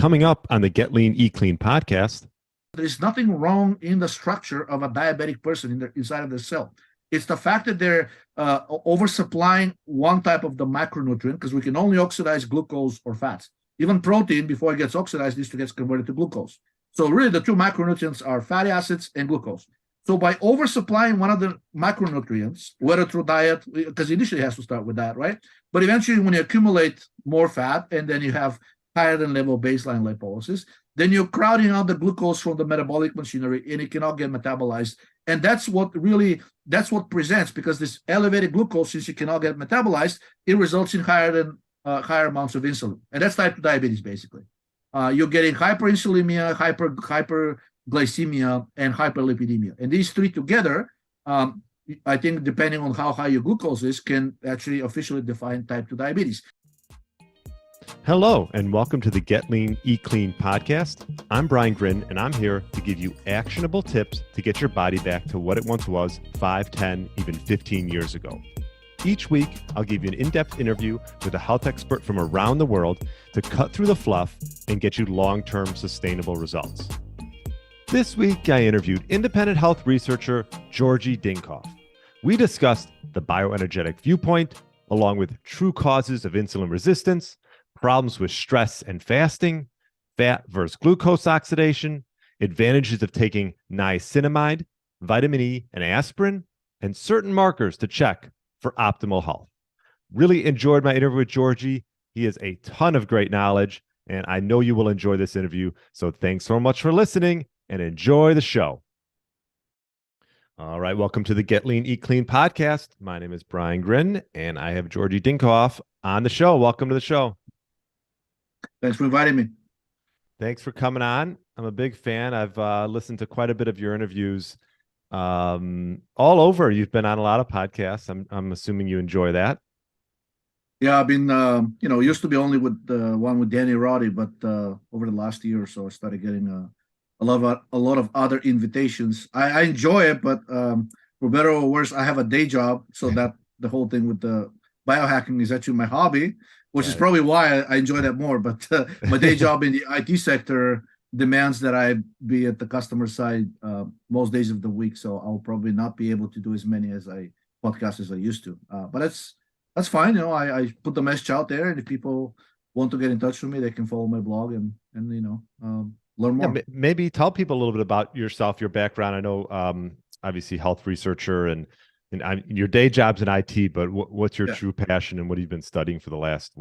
Coming up on the Get Lean, Eat Clean podcast. There's nothing wrong in the structure of a diabetic person inside of the cell. It's the fact that they're oversupplying one type of the macronutrient, because we can only oxidize glucose or fats. Even protein, before it gets oxidized, needs to get converted to glucose. So really the two macronutrients are fatty acids and glucose. So by oversupplying one of the macronutrients, whether through diet, because initially it has to start with that, right? But eventually when you accumulate more fat and then you have higher than level baseline lipolysis, then you're crowding out the glucose from the metabolic machinery and it cannot get metabolized. And that's what presents, because this elevated glucose, since you cannot get metabolized, it results in higher amounts of insulin. And that's type 2 diabetes, basically. You're getting hyperinsulinemia, hyperglycemia, and hyperlipidemia. And these three together, I think, depending on how high your glucose is, can actually officially define type 2 diabetes. Hello, and welcome to the Get Lean, Eat Clean podcast. I'm Brian Gryn, and I'm here to give you actionable tips to get your body back to what it once was 5, 10, even 15 years ago. Each week, I'll give you an in-depth interview with a health expert from around the world to cut through the fluff and get you long-term sustainable results. This week, I interviewed independent health researcher Georgi Dinkov. We discussed the Bioenergetic Viewpoint, along with true causes of insulin resistance, problems with stress and fasting, fat versus glucose oxidation, advantages of taking niacinamide, vitamin E, and aspirin, and certain markers to check for optimal health. Really enjoyed my interview with Georgi. He has a ton of great knowledge, and I know you will enjoy this interview. So thanks so much for listening and enjoy the show. All right, welcome to the Get Lean, Eat Clean podcast. My name is Brian Gryn, and I have Georgi Dinkov on the show. Welcome to the show. Thanks for inviting me. Thanks for coming on. I'm a big fan. I've listened to quite a bit of your interviews all over. You've been on a lot of podcasts. I'm assuming you enjoy that. Yeah, I've been, used to be only with the one with Danny Roddy, but over the last year or so, I started getting a lot of other invitations. I enjoy it, but for better or worse, I have a day job, so that the whole thing with the biohacking is actually my hobby, which is probably why I enjoy that more. But my day job in the IT sector demands that I be at the customer side most days of the week, so I'll probably not be able to do as many podcasts as I used to. But that's fine. I put the message out there, and if people want to get in touch with me, they can follow my blog and learn more. Yeah, maybe tell people a little bit about yourself, your background. I know obviously health researcher and your day job's in IT, but what's your true passion and what have you been studying for the last,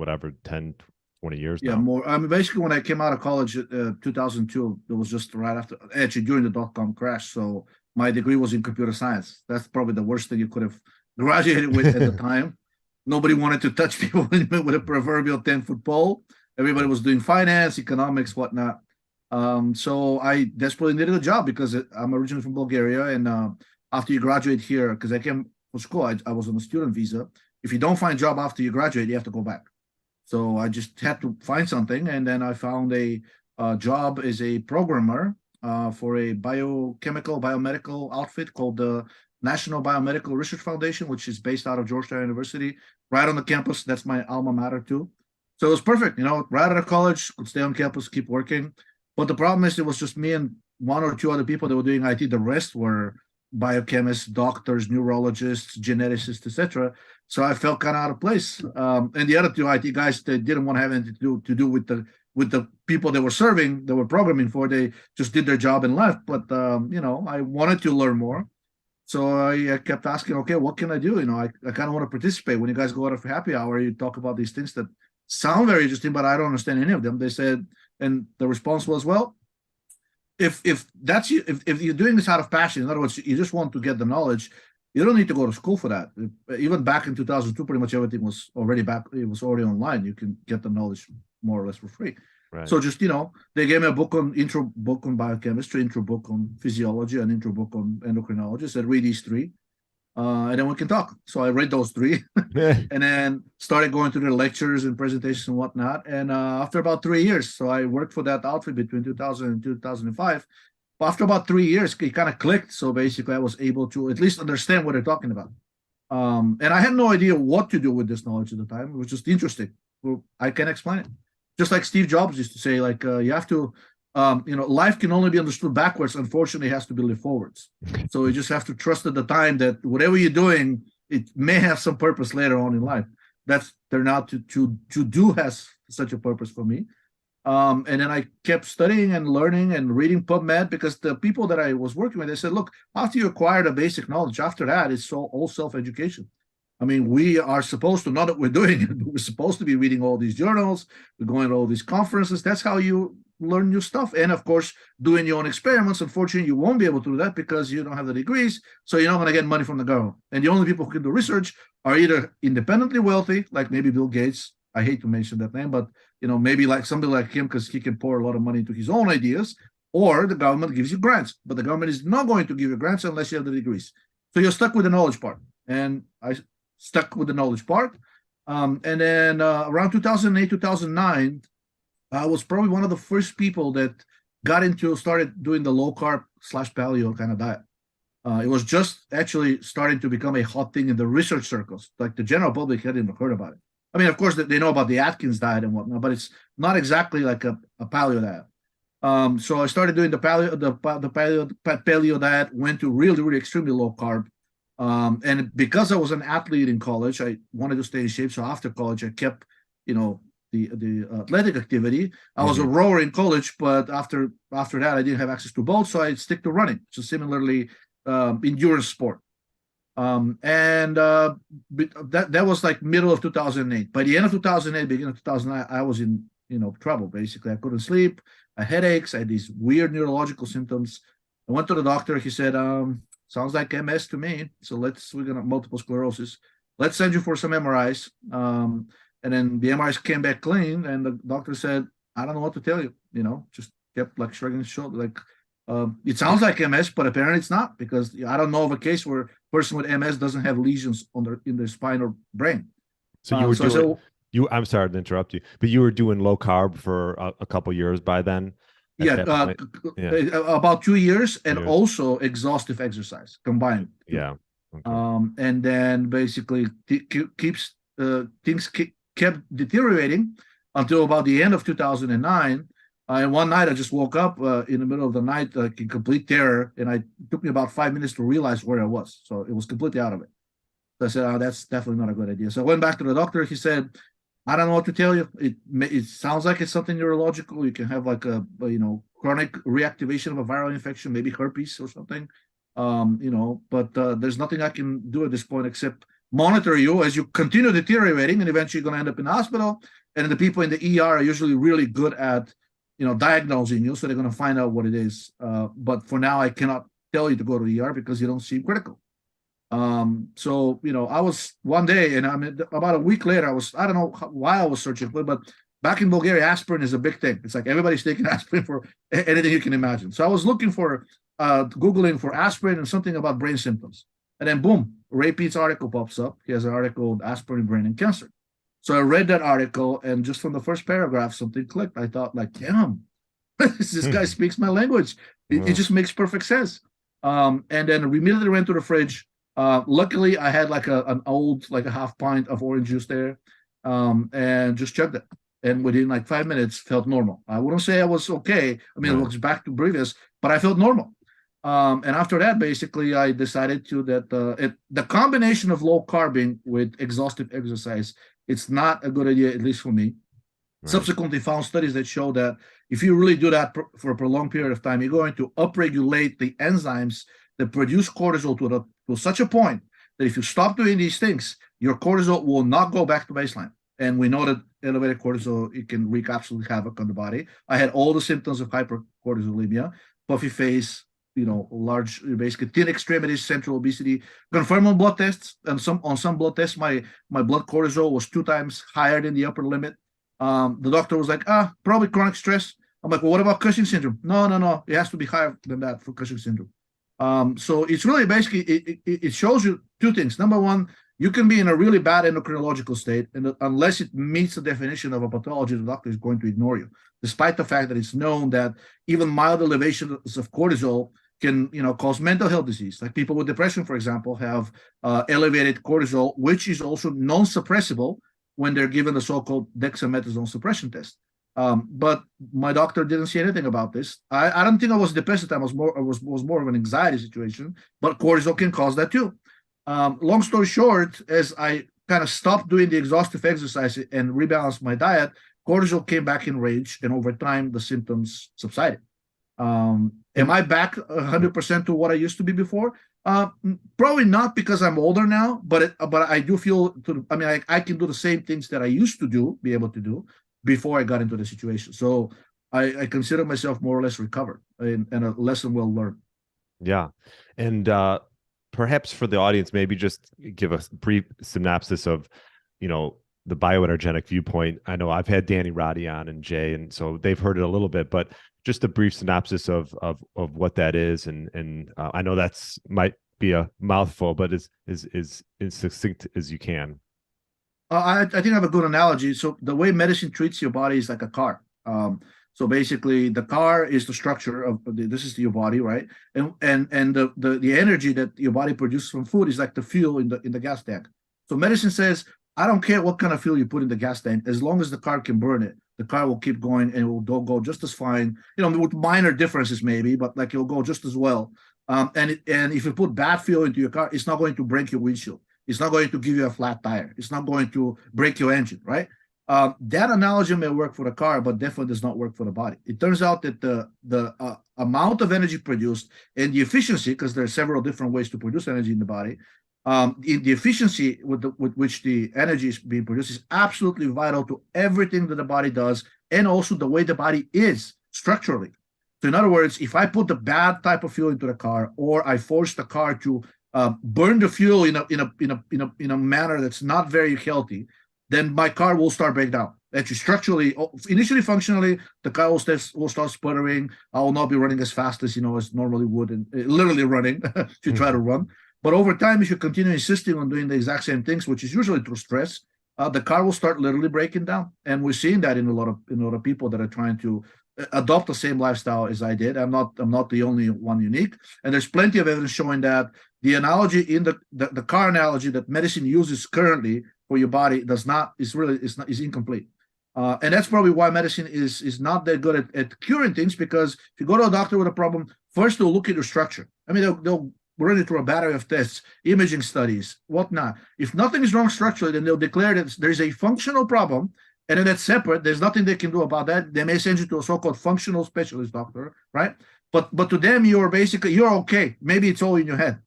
10, 20 years now? More. I mean, basically, when I came out of college in 2002, it was just right after, actually during the dot-com crash. So my degree was in computer science. That's probably the worst thing you could have graduated with at the time. Nobody wanted to touch people with a proverbial 10-foot pole. Everybody was doing finance, economics, whatnot. So I desperately needed a job because I'm originally from Bulgaria, and after you graduate here, because I came from school, I was on a student visa. If you don't find a job after you graduate, you have to go back. So I just had to find something, and then I found a job as a programmer for a biomedical outfit called the National Biomedical Research Foundation, which is based out of Georgetown University, right on the campus. That's my alma mater too. So it was perfect, right out of college, could stay on campus, keep working. But the problem is it was just me and one or two other people that were doing IT. The rest were biochemists, doctors, neurologists, geneticists, etc. So I felt kind of out of place. And the other two IT guys, they didn't want to have anything to do with the people they were serving, they were programming for. They just did their job and left. But I wanted to learn more. So I kept asking, okay, what can I do? I kind of want to participate. When you guys go out for happy hour, you talk about these things that sound very interesting, but I don't understand any of them. They said, and the response was, well, if you're doing this out of passion, in other words, you just want to get the knowledge, you don't need to go to school for that. Even back in 2002, pretty much everything was already it was already online. You can get the knowledge more or less for free. Right. So just, they gave me a intro book on biochemistry, intro book on physiology, and intro book on endocrinology. Said, read these three, and then we can talk. So I read those three and then started going to the lectures and presentations and whatnot. And after about 3 years, so I worked for that outfit between 2000 and 2005. After about 3 years, it kind of clicked. So basically, I was able to at least understand what they're talking about. And I had no idea what to do with this knowledge at the time. It was just interesting. Well, I can explain it. just like Steve Jobs used to say, like you have to, life can only be understood backwards. Unfortunately, it has to be lived forwards. So you just have to trust at the time that whatever you're doing, it may have some purpose later on in life. That's turned out to do has such a purpose for me. And then I kept studying and learning and reading PubMed, because the people that I was working with, they said, look, after you acquire the basic knowledge, after that, it's all self-education. I mean, we are supposed to, not that we're doing it, but we're supposed to be reading all these journals, we're going to all these conferences. That's how you learn new stuff. And of course, doing your own experiments. Unfortunately, you won't be able to do that because you don't have the degrees. So you're not going to get money from the government. And the only people who can do research are either independently wealthy, like maybe Bill Gates. I hate to mention that name, but maybe like somebody like him, because he can pour a lot of money into his own ideas, or the government gives you grants. But the government is not going to give you grants unless you have the degrees. So you're stuck with the knowledge part. And I stuck with the knowledge part. And then around 2008, 2009, I was probably one of the first people that started doing the low carb / paleo kind of diet. It was just actually starting to become a hot thing in the research circles. Like the general public hadn't even heard about it. I mean, of course, they know about the Atkins diet and whatnot, but it's not exactly like a paleo diet. So I started doing the paleo diet, went to really, really extremely low carb. And because I was an athlete in college, I wanted to stay in shape. So after college, I kept, the athletic activity. I was a rower in college, but after that, I didn't have access to both, so I stick to running. So similarly, endurance sport. That was like middle of 2008. By the end of 2008, beginning of 2009, I was in trouble. Basically, I couldn't sleep. I had headaches. I had these weird neurological symptoms. I went to the doctor. He said, "Sounds like MS to me. So we're gonna multiple sclerosis. Let's send you for some MRIs." And then the MRIs came back clean, and the doctor said, "I don't know what to tell you." Just kept like shrugging his shoulder, like, it sounds like MS, but apparently it's not, because I don't know of a case where a person with MS doesn't have lesions in their spine or brain. So you were I'm sorry to interrupt you, but you were doing low carb for a couple years by then? About 2 years, and also exhaustive exercise combined. Yeah. Okay. And then basically things kept deteriorating until about the end of 2009. And one night I just woke up in the middle of the night, like in complete terror, and it took me about 5 minutes to realize where I was. So it was completely out of it. So I said, "Oh, that's definitely not a good idea." So I went back to the doctor. He said, "I don't know what to tell you. It sounds like it's something neurological. You can have like a chronic reactivation of a viral infection, maybe herpes or something. But there's nothing I can do at this point except monitor you as you continue deteriorating, and eventually you're going to end up in the hospital. And the people in the ER are usually really good at diagnosing you, so they're going to find out what it is. But for now, I cannot tell you to go to the ER because you don't seem critical." So I was one day, and about a week later, I don't know why I was searching for it, but back in Bulgaria, aspirin is a big thing. It's like everybody's taking aspirin for anything you can imagine. So I was looking for, Googling for aspirin and something about brain symptoms. And then boom, Ray Peat's article pops up. He has an article on aspirin, brain, and cancer. So I read that article, and just from the first paragraph, something clicked. I thought, like, damn, this guy speaks my language. It just makes perfect sense. And then immediately went to the fridge. Luckily, I had like an old, like a half pint of orange juice there, and just chugged it. And within like 5 minutes, felt normal. I wouldn't say I was okay. I mean, it was back to previous, but I felt normal. And after that, basically, I decided that the combination of low carbing with exhaustive exercise, it's not a good idea, at least for me. Right. Subsequently found studies that show that if you really do that for a prolonged period of time, you're going to upregulate the enzymes that produce cortisol to such a point that if you stop doing these things, your cortisol will not go back to baseline. And we know that elevated cortisol, it can wreak absolute havoc on the body. I had all the symptoms of hypercortisolemia, puffy face, large, basically thin extremities, central obesity, confirmed on blood tests. And on some blood tests, my blood cortisol was 2 times higher than the upper limit. The doctor was like, probably chronic stress. I'm like, well, what about Cushing syndrome? No. It has to be higher than that for Cushing syndrome. So it's really basically, it shows you 2 things. Number one, you can be in a really bad endocrinological state, and unless it meets the definition of a pathology, the doctor is going to ignore you, despite the fact that it's known that even mild elevations of cortisol can, cause mental health disease. Like people with depression, for example, have elevated cortisol, which is also non-suppressible when they're given the so-called dexamethasone suppression test. But my doctor didn't say anything about this. I don't think I was depressed at the time. Was more of an anxiety situation, but cortisol can cause that too. Long story short, as I kind of stopped doing the exhaustive exercise and rebalanced my diet, cortisol came back in range, and over time the symptoms subsided. Am I back 100% to what I used to be before? Probably not, because I'm older now, but I do feel I can do the same things that I used to be able to do before I got into the situation. So I consider myself more or less recovered and a lesson well learned. Yeah. And perhaps for the audience, maybe just give a brief synopsis of, the bioenergetic viewpoint. I know I've had Danny Roddy on and Jay, and so they've heard it a little bit, but just a brief synopsis of what that is. And I know might be a mouthful, but is as succinct as you can. I think I have a good analogy. So the way medicine treats your body is like a car. So basically, the car is the structure of this is your body, right? And the energy that your body produces from food is like the fuel in the gas tank. So medicine says, I don't care what kind of fuel you put in the gas tank, as long as the car can burn it, the car will keep going and it will go just as fine. With minor differences maybe, but like it'll go just as well. And if you put bad fuel into your car, it's not going to break your windshield. It's not going to give you a flat tire. It's not going to break your engine, right? That analogy may work for the car, but definitely does not work for the body. It turns out that the amount of energy produced and the efficiency, because there are several different ways to produce energy in the body, the efficiency with which the energy is being produced is absolutely vital to everything that the body does, and also the way the body is structurally. So in other words, if I put the bad type of fuel into the car, or I force the car to burn the fuel in a manner that's not very healthy, then my car will start breaking down. Actually, structurally, initially functionally, the car will start sputtering. I will not be running as fast as as normally would, and literally running if you try to run. But over time, if you continue insisting on doing the exact same things, which is usually through stress, the car will start literally breaking down. And we're seeing that in a lot of people that are trying to adopt the same lifestyle as I did. I'm not the only one unique. And there's plenty of evidence showing that the analogy in the car analogy that medicine uses currently for your body is incomplete. And that's probably why medicine is not that good at curing things, because if you go to a doctor with a problem, first they'll look at your structure. I mean, they'll run it through a battery of tests, imaging studies, whatnot. If nothing is wrong structurally, then they'll declare that there's a functional problem, and then that's separate. There's nothing they can do about that. They may send you to a so-called functional specialist doctor, right? But to them, you're okay. Maybe it's all in your head.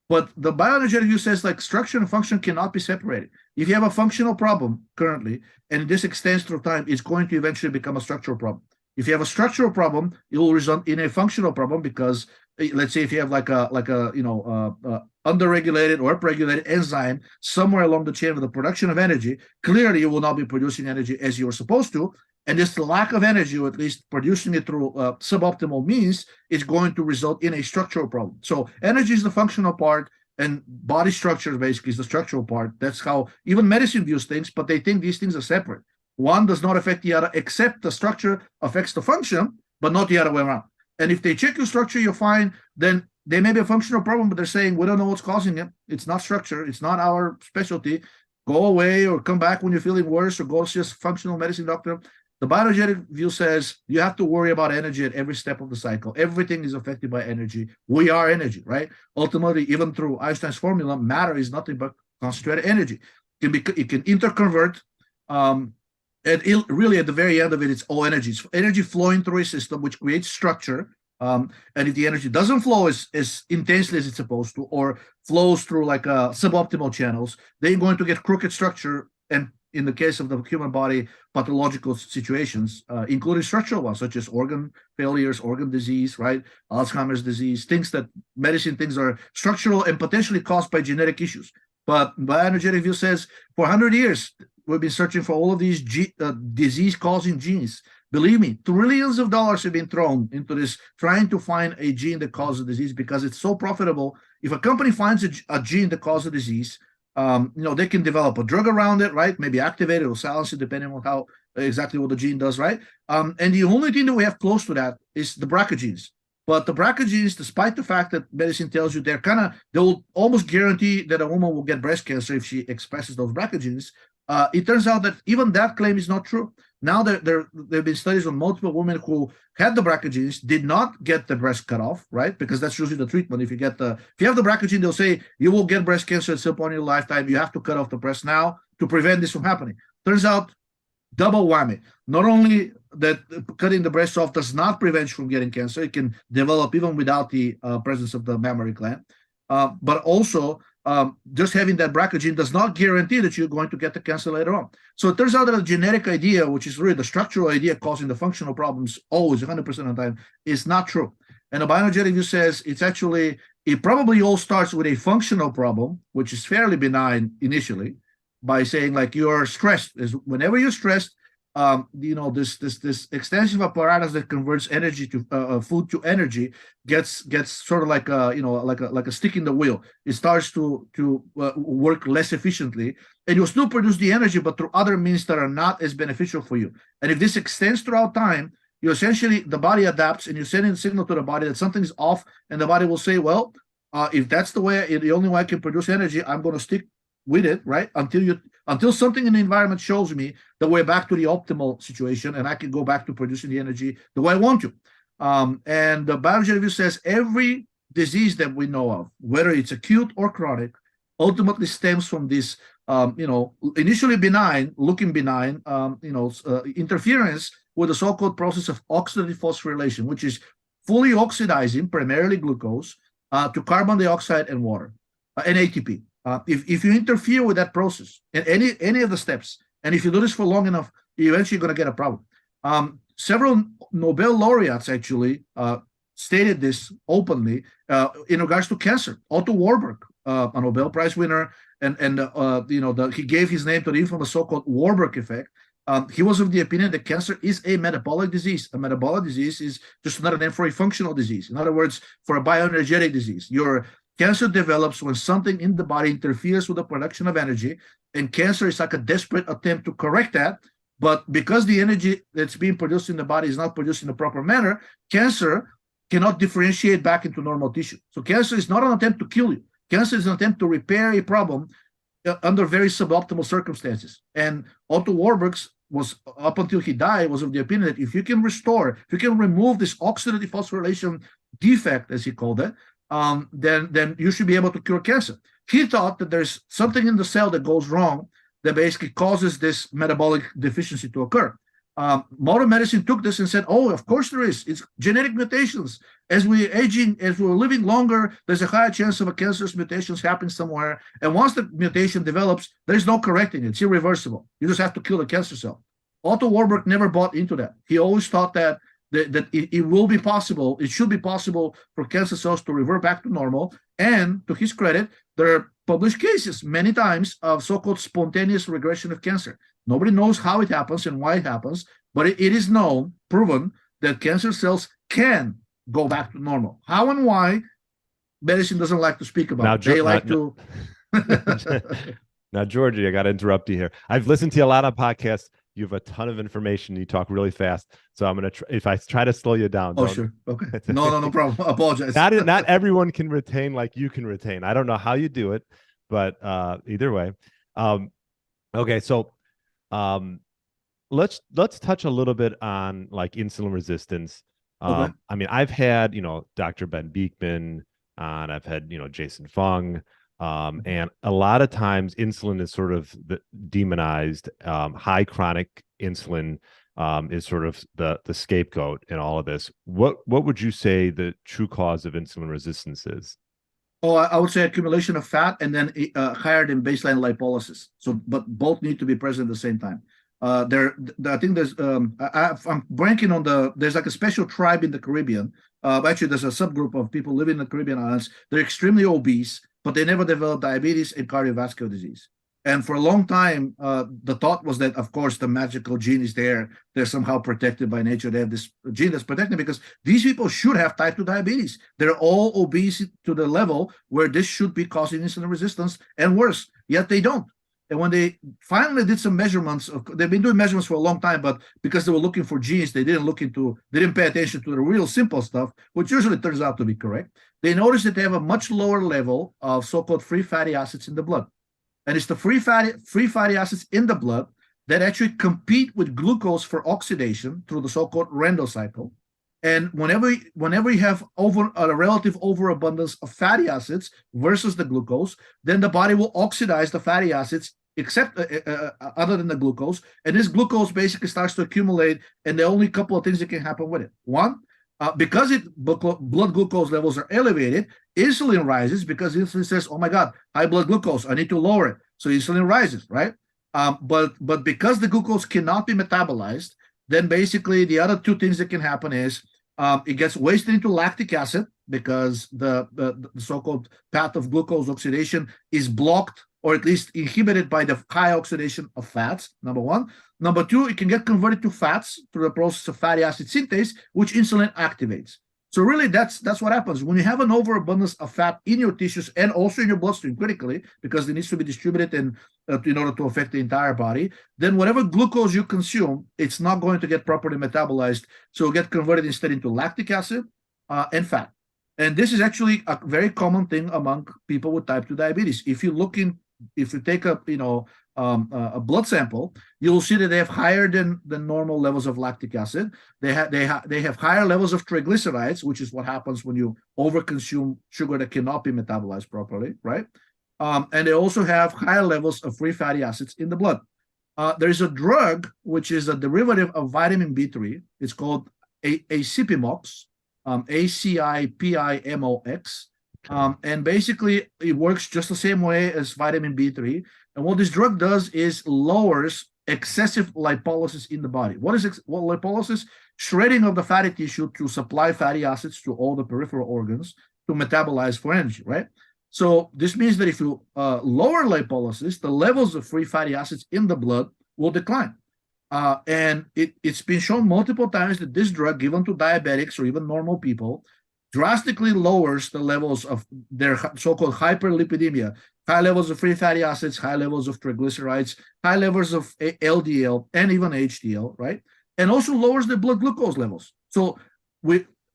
But the bioenergetic view says, like, structure and function cannot be separated. If you have a functional problem currently, and this extends through time, it's going to eventually become a structural problem. If you have a structural problem, it will result in a functional problem, because let's say if you have like a underregulated or upregulated enzyme somewhere along the chain of the production of energy, clearly you will not be producing energy as you're supposed to. And this lack of energy, or at least producing it through suboptimal means, is going to result in a structural problem. So energy is the functional part, and body structure basically is the structural part. That's how even medicine views things, but they think these things are separate. One does not affect the other, except the structure affects the function, but not the other way around. And if they check your structure, you're fine, then they may be a functional problem, but they're saying, we don't know what's causing it. It's not structure. It's not our specialty. Go away, or come back when you're feeling worse, or go see a functional medicine doctor. The bioenergetic view says you have to worry about energy at every step of the cycle. Everything is affected by energy. We are energy, right? Ultimately, even through Einstein's formula, matter is nothing but concentrated energy. It can interconvert, and really at the very end of it, it's all energy. It's energy flowing through a system, which creates structure. And if the energy doesn't flow as intensely as it's supposed to, or flows through like suboptimal channels, then you're going to get crooked structure. And in the case of the human body, pathological situations, including structural ones, such as organ failures, organ disease, right? Alzheimer's disease, things that medicine thinks are structural and potentially caused by genetic issues. But bioenergetic view says for 100 years, we've been searching for all of these disease-causing genes. Believe me, trillions of dollars have been thrown into this, trying to find a gene that causes disease, because it's so profitable. If a company finds a gene that causes a disease, they can develop a drug around it, right? Maybe activate it or silence it, depending on how exactly what the gene does, right? And the only thing that we have close to that is the BRCA genes. But the BRCA genes, despite the fact that medicine tells you they'll almost guarantee that a woman will get breast cancer if she expresses those BRCA genes, It turns out that even that claim is not true. Now there have been studies on multiple women who had the BRCA genes, did not get the breast cut off, right? Because that's usually the treatment. If you have the BRCA gene, they'll say you will get breast cancer at some point in your lifetime. You have to cut off the breast now to prevent this from happening. Turns out, double whammy. Not only that cutting the breast off does not prevent you from getting cancer, it can develop even without the presence of the mammary gland, but also just having that BRCA gene does not guarantee that you're going to get the cancer later on. So it turns out that a genetic idea, which is really the structural idea causing the functional problems always 100% of the time, is not true. And a bioenergetic view says it probably all starts with a functional problem, which is fairly benign initially, by saying like you're stressed. Whenever you're stressed, this extensive apparatus that converts energy to food to energy gets sort of like a stick in the wheel. It starts to work less efficiently, and you'll still produce the energy, but through other means that are not as beneficial for you. And if this extends throughout time, you essentially, the body adapts, and you send in a signal to the body that something's off, and the body will say, well, if that's the only way I can produce energy, I'm going to stick with it, right? Until something in the environment shows me that we're back to the optimal situation and I can go back to producing the energy the way I want to. And the bioenergetic view says every disease that we know of, whether it's acute or chronic, ultimately stems from this, initially looking benign, interference with the so-called process of oxidative phosphorylation, which is fully oxidizing primarily glucose to carbon dioxide and water and ATP. If you interfere with that process in any of the steps, and if you do this for long enough, you're eventually going to get a problem. Several Nobel laureates actually stated this openly in regards to cancer. Otto Warburg, a Nobel Prize winner, and he gave his name to the infamous so-called Warburg effect. He was of the opinion that cancer is a metabolic disease. A metabolic disease is just another name for a functional disease. In other words, for a bioenergetic disease, cancer develops when something in the body interferes with the production of energy, and cancer is like a desperate attempt to correct that. But because the energy that's being produced in the body is not produced in the proper manner, cancer cannot differentiate back into normal tissue. So cancer is not an attempt to kill you. Cancer is an attempt to repair a problem under very suboptimal circumstances. And Otto Warburg was, up until he died, was of the opinion that if you can remove this oxidative phosphorylation defect, as he called it, then you should be able to cure cancer. He thought that there's something in the cell that goes wrong that basically causes this metabolic deficiency to occur. Modern medicine took this and said, oh, of course there is. It's genetic mutations. As we're aging, as we're living longer, there's a higher chance of a cancerous mutations happen somewhere. And once the mutation develops, there's no correcting it. It's irreversible. You just have to kill the cancer cell. Otto Warburg never bought into that. He always thought that it will be possible, it should be possible for cancer cells to revert back to normal. And to his credit, there are published cases many times of so-called spontaneous regression of cancer. Nobody knows how it happens and why it happens, but it is known, proven, that cancer cells can go back to normal. How and why, medicine doesn't like to speak about. Now, Georgi, I got to interrupt you here. I've listened to a lot of podcasts. You have a ton of information. You talk really fast. So I'm going to if I try to slow you down. Oh, sure. Okay. No problem. I apologize. Not everyone can retain like you can retain. I don't know how you do it, but either way. Okay. So let's touch a little bit on like insulin resistance. Okay. I mean, I've had, Dr. Ben Beekman on, I've had, Jason Fung. And a lot of times insulin is sort of demonized. High chronic insulin is sort of the scapegoat in all of this. What would you say the true cause of insulin resistance is? Oh, I would say accumulation of fat and then higher than baseline lipolysis. So, but both need to be present at the same time. I think there's I'm blanking on there's like a special tribe in the Caribbean. Actually, there's a subgroup of people living in the Caribbean islands. They're extremely obese, but they never developed diabetes and cardiovascular disease. And for a long time, the thought was that, of course, the magical gene is there. They're somehow protected by nature. They have this gene that's protected because these people should have type 2 diabetes. They're all obese to the level where this should be causing insulin resistance and worse, yet they don't. And when they finally did some measurements, they've been doing measurements for a long time, but because they were looking for genes, they didn't pay attention to the real simple stuff, which usually turns out to be correct. They noticed that they have a much lower level of so-called free fatty acids in the blood. And it's the free fatty acids in the blood that actually compete with glucose for oxidation through the so-called Rendo cycle. And whenever you have a relative overabundance of fatty acids versus the glucose, then the body will oxidize the fatty acids except other than the glucose. And this glucose basically starts to accumulate, and there are only a couple of things that can happen with it. One, because blood glucose levels are elevated, insulin rises because insulin says, oh my God, high blood glucose, I need to lower it. So insulin rises, right? But because the glucose cannot be metabolized, then basically the other two things that can happen is it gets wasted into lactic acid because the so-called path of glucose oxidation is blocked or at least inhibited by the high oxidation of fats, number one. Number two, it can get converted to fats through the process of fatty acid synthase, which insulin activates. So really, that's what happens. When you have an overabundance of fat in your tissues and also in your bloodstream critically, because it needs to be distributed in order to affect the entire body, then whatever glucose you consume, it's not going to get properly metabolized. So it'll get converted instead into lactic acid and fat. And this is actually a very common thing among people with type 2 diabetes. If you take a blood sample, you'll see that they have higher than normal levels of lactic acid. They have higher levels of triglycerides, which is what happens when you overconsume sugar that cannot be metabolized properly, right? And they also have higher levels of free fatty acids in the blood. There is a drug which is a derivative of vitamin B3. It's called Acipimox, ACIPIMOX. And basically, it works just the same way as vitamin B3. And what this drug does is lowers excessive lipolysis in the body. What lipolysis? Shredding of the fatty tissue to supply fatty acids to all the peripheral organs to metabolize for energy, right? So this means that if you lower lipolysis, the levels of free fatty acids in the blood will decline. And it's been shown multiple times that this drug given to diabetics or even normal people drastically lowers the levels of their so-called hyperlipidemia, high levels of free fatty acids, high levels of triglycerides, high levels of LDL, and even HDL, right? And also lowers the blood glucose levels. So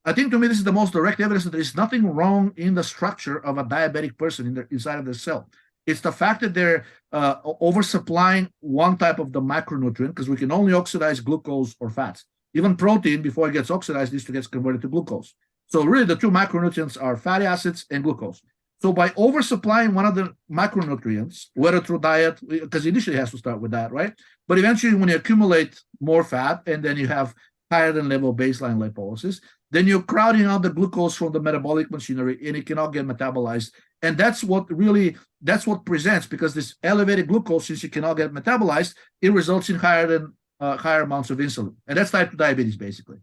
I think to me, this is the most direct evidence that there is nothing wrong in the structure of a diabetic person inside of their cell. It's the fact that they're oversupplying one type of the macronutrient, because we can only oxidize glucose or fats. Even protein, before it gets oxidized, needs to get converted to glucose. So really, the two macronutrients are fatty acids and glucose. So by oversupplying one of the macronutrients, whether through diet, because initially it has to start with that, right? But eventually, when you accumulate more fat and then you have higher than level baseline lipolysis, then you're crowding out the glucose from the metabolic machinery and it cannot get metabolized. And that's what presents, because this elevated glucose, since it cannot get metabolized, it results in higher amounts of insulin. And that's type 2 diabetes, basically.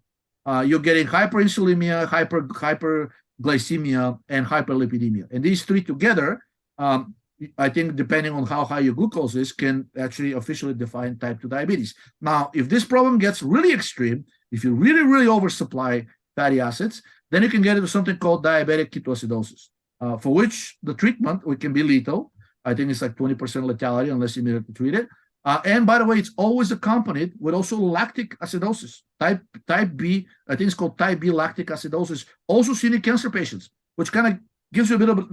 You're getting hyperinsulinemia, hyperglycemia, and hyperlipidemia. And these three together, I think, depending on how high your glucose is, can actually officially define type 2 diabetes. Now, if this problem gets really extreme, if you really, really oversupply fatty acids, then you can get into something called diabetic ketoacidosis, for which the treatment can be lethal. I think it's like 20% lethality unless you immediately treat it. And by the way, it's always accompanied with also lactic acidosis, type B. I think it's called type B lactic acidosis, also seen in cancer patients, which kind of gives you a bit of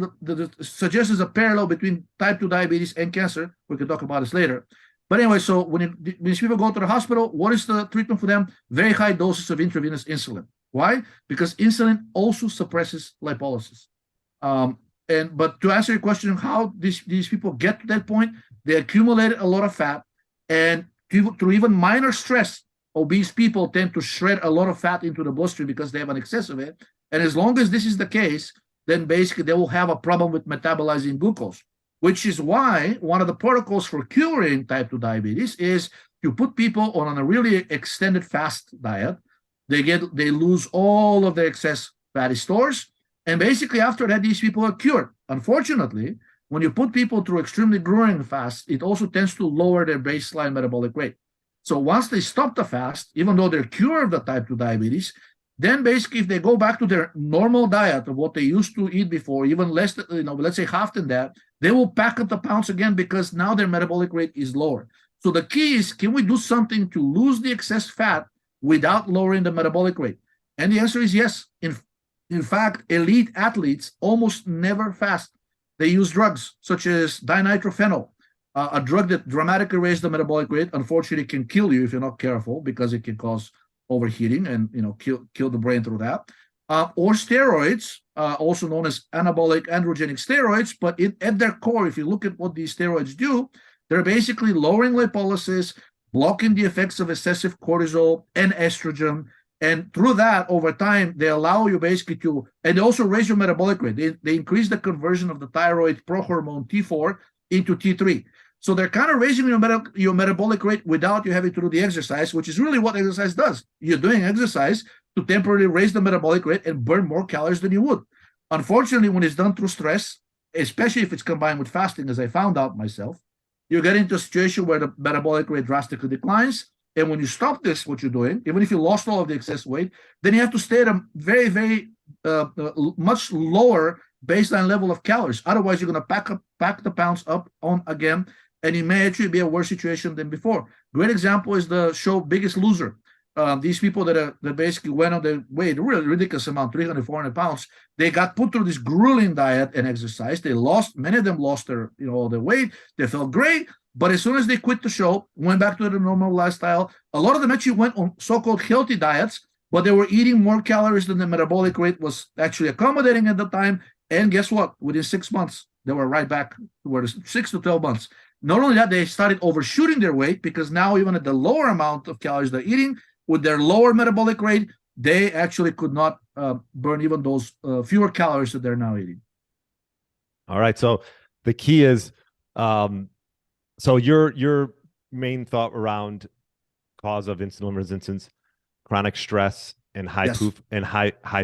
suggests a parallel between type 2 diabetes and cancer. We can talk about this later. But anyway, so when these people go to the hospital, what is the treatment for them? Very high doses of intravenous insulin. Why? Because insulin also suppresses lipolysis. But to answer your question, how these people get to that point, they accumulated a lot of fat, and through even minor stress, obese people tend to shred a lot of fat into the bloodstream because they have an excess of it. And as long as this is the case, then basically they will have a problem with metabolizing glucose, which is why one of the protocols for curing type 2 diabetes is you put people on a really extended fast diet. They lose all of their excess fatty stores. And basically after that, these people are cured. Unfortunately, when you put people through extremely grueling fast, it also tends to lower their baseline metabolic rate. So once they stop the fast, even though they're cured of the type 2 diabetes, then basically if they go back to their normal diet of what they used to eat before, even less, let's say half than that, they will pack up the pounds again because now their metabolic rate is lower. So the key is, can we do something to lose the excess fat without lowering the metabolic rate? And the answer is yes. In fact, elite athletes almost never fast. They use drugs such as dinitrophenol, A drug that dramatically raises the metabolic rate, unfortunately, can kill you if you're not careful because it can cause overheating and kill the brain through that. Or steroids, also known as anabolic androgenic steroids, but at their core, if you look at what these steroids do, they're basically lowering lipolysis, blocking the effects of excessive cortisol and estrogen. And through that, over time, they allow you basically to, and they also raise your metabolic rate. They increase the conversion of the thyroid prohormone T4 into T3. So they're kind of raising your metabolic rate without you having to do the exercise, which is really what exercise does. You're doing exercise to temporarily raise the metabolic rate and burn more calories than you would. Unfortunately, when it's done through stress, especially if it's combined with fasting, as I found out myself, you get into a situation where the metabolic rate drastically declines. And when you stop this, what you're doing, even if you lost all of the excess weight, then you have to stay at a very, very much lower baseline level of calories. Otherwise, you're going to pack the pounds up on again, and it may actually be a worse situation than before. Great example is the show Biggest Loser. These people that basically went on their weight, a really ridiculous amount, 300, 400 pounds, they got put through this grueling diet and exercise. Many of them lost their weight. They felt great. But as soon as they quit the show, went back to their normal lifestyle, a lot of them actually went on so-called healthy diets, but they were eating more calories than the metabolic rate was actually accommodating at the time. And guess what? Within 6 months, they were right back to where 6 to 12 months. Not only that, they started overshooting their weight because now even at the lower amount of calories they're eating, with their lower metabolic rate, they actually could not burn even those fewer calories that they're now eating. All right. So the key is, so your main thought around cause of insulin resistance, chronic stress, and high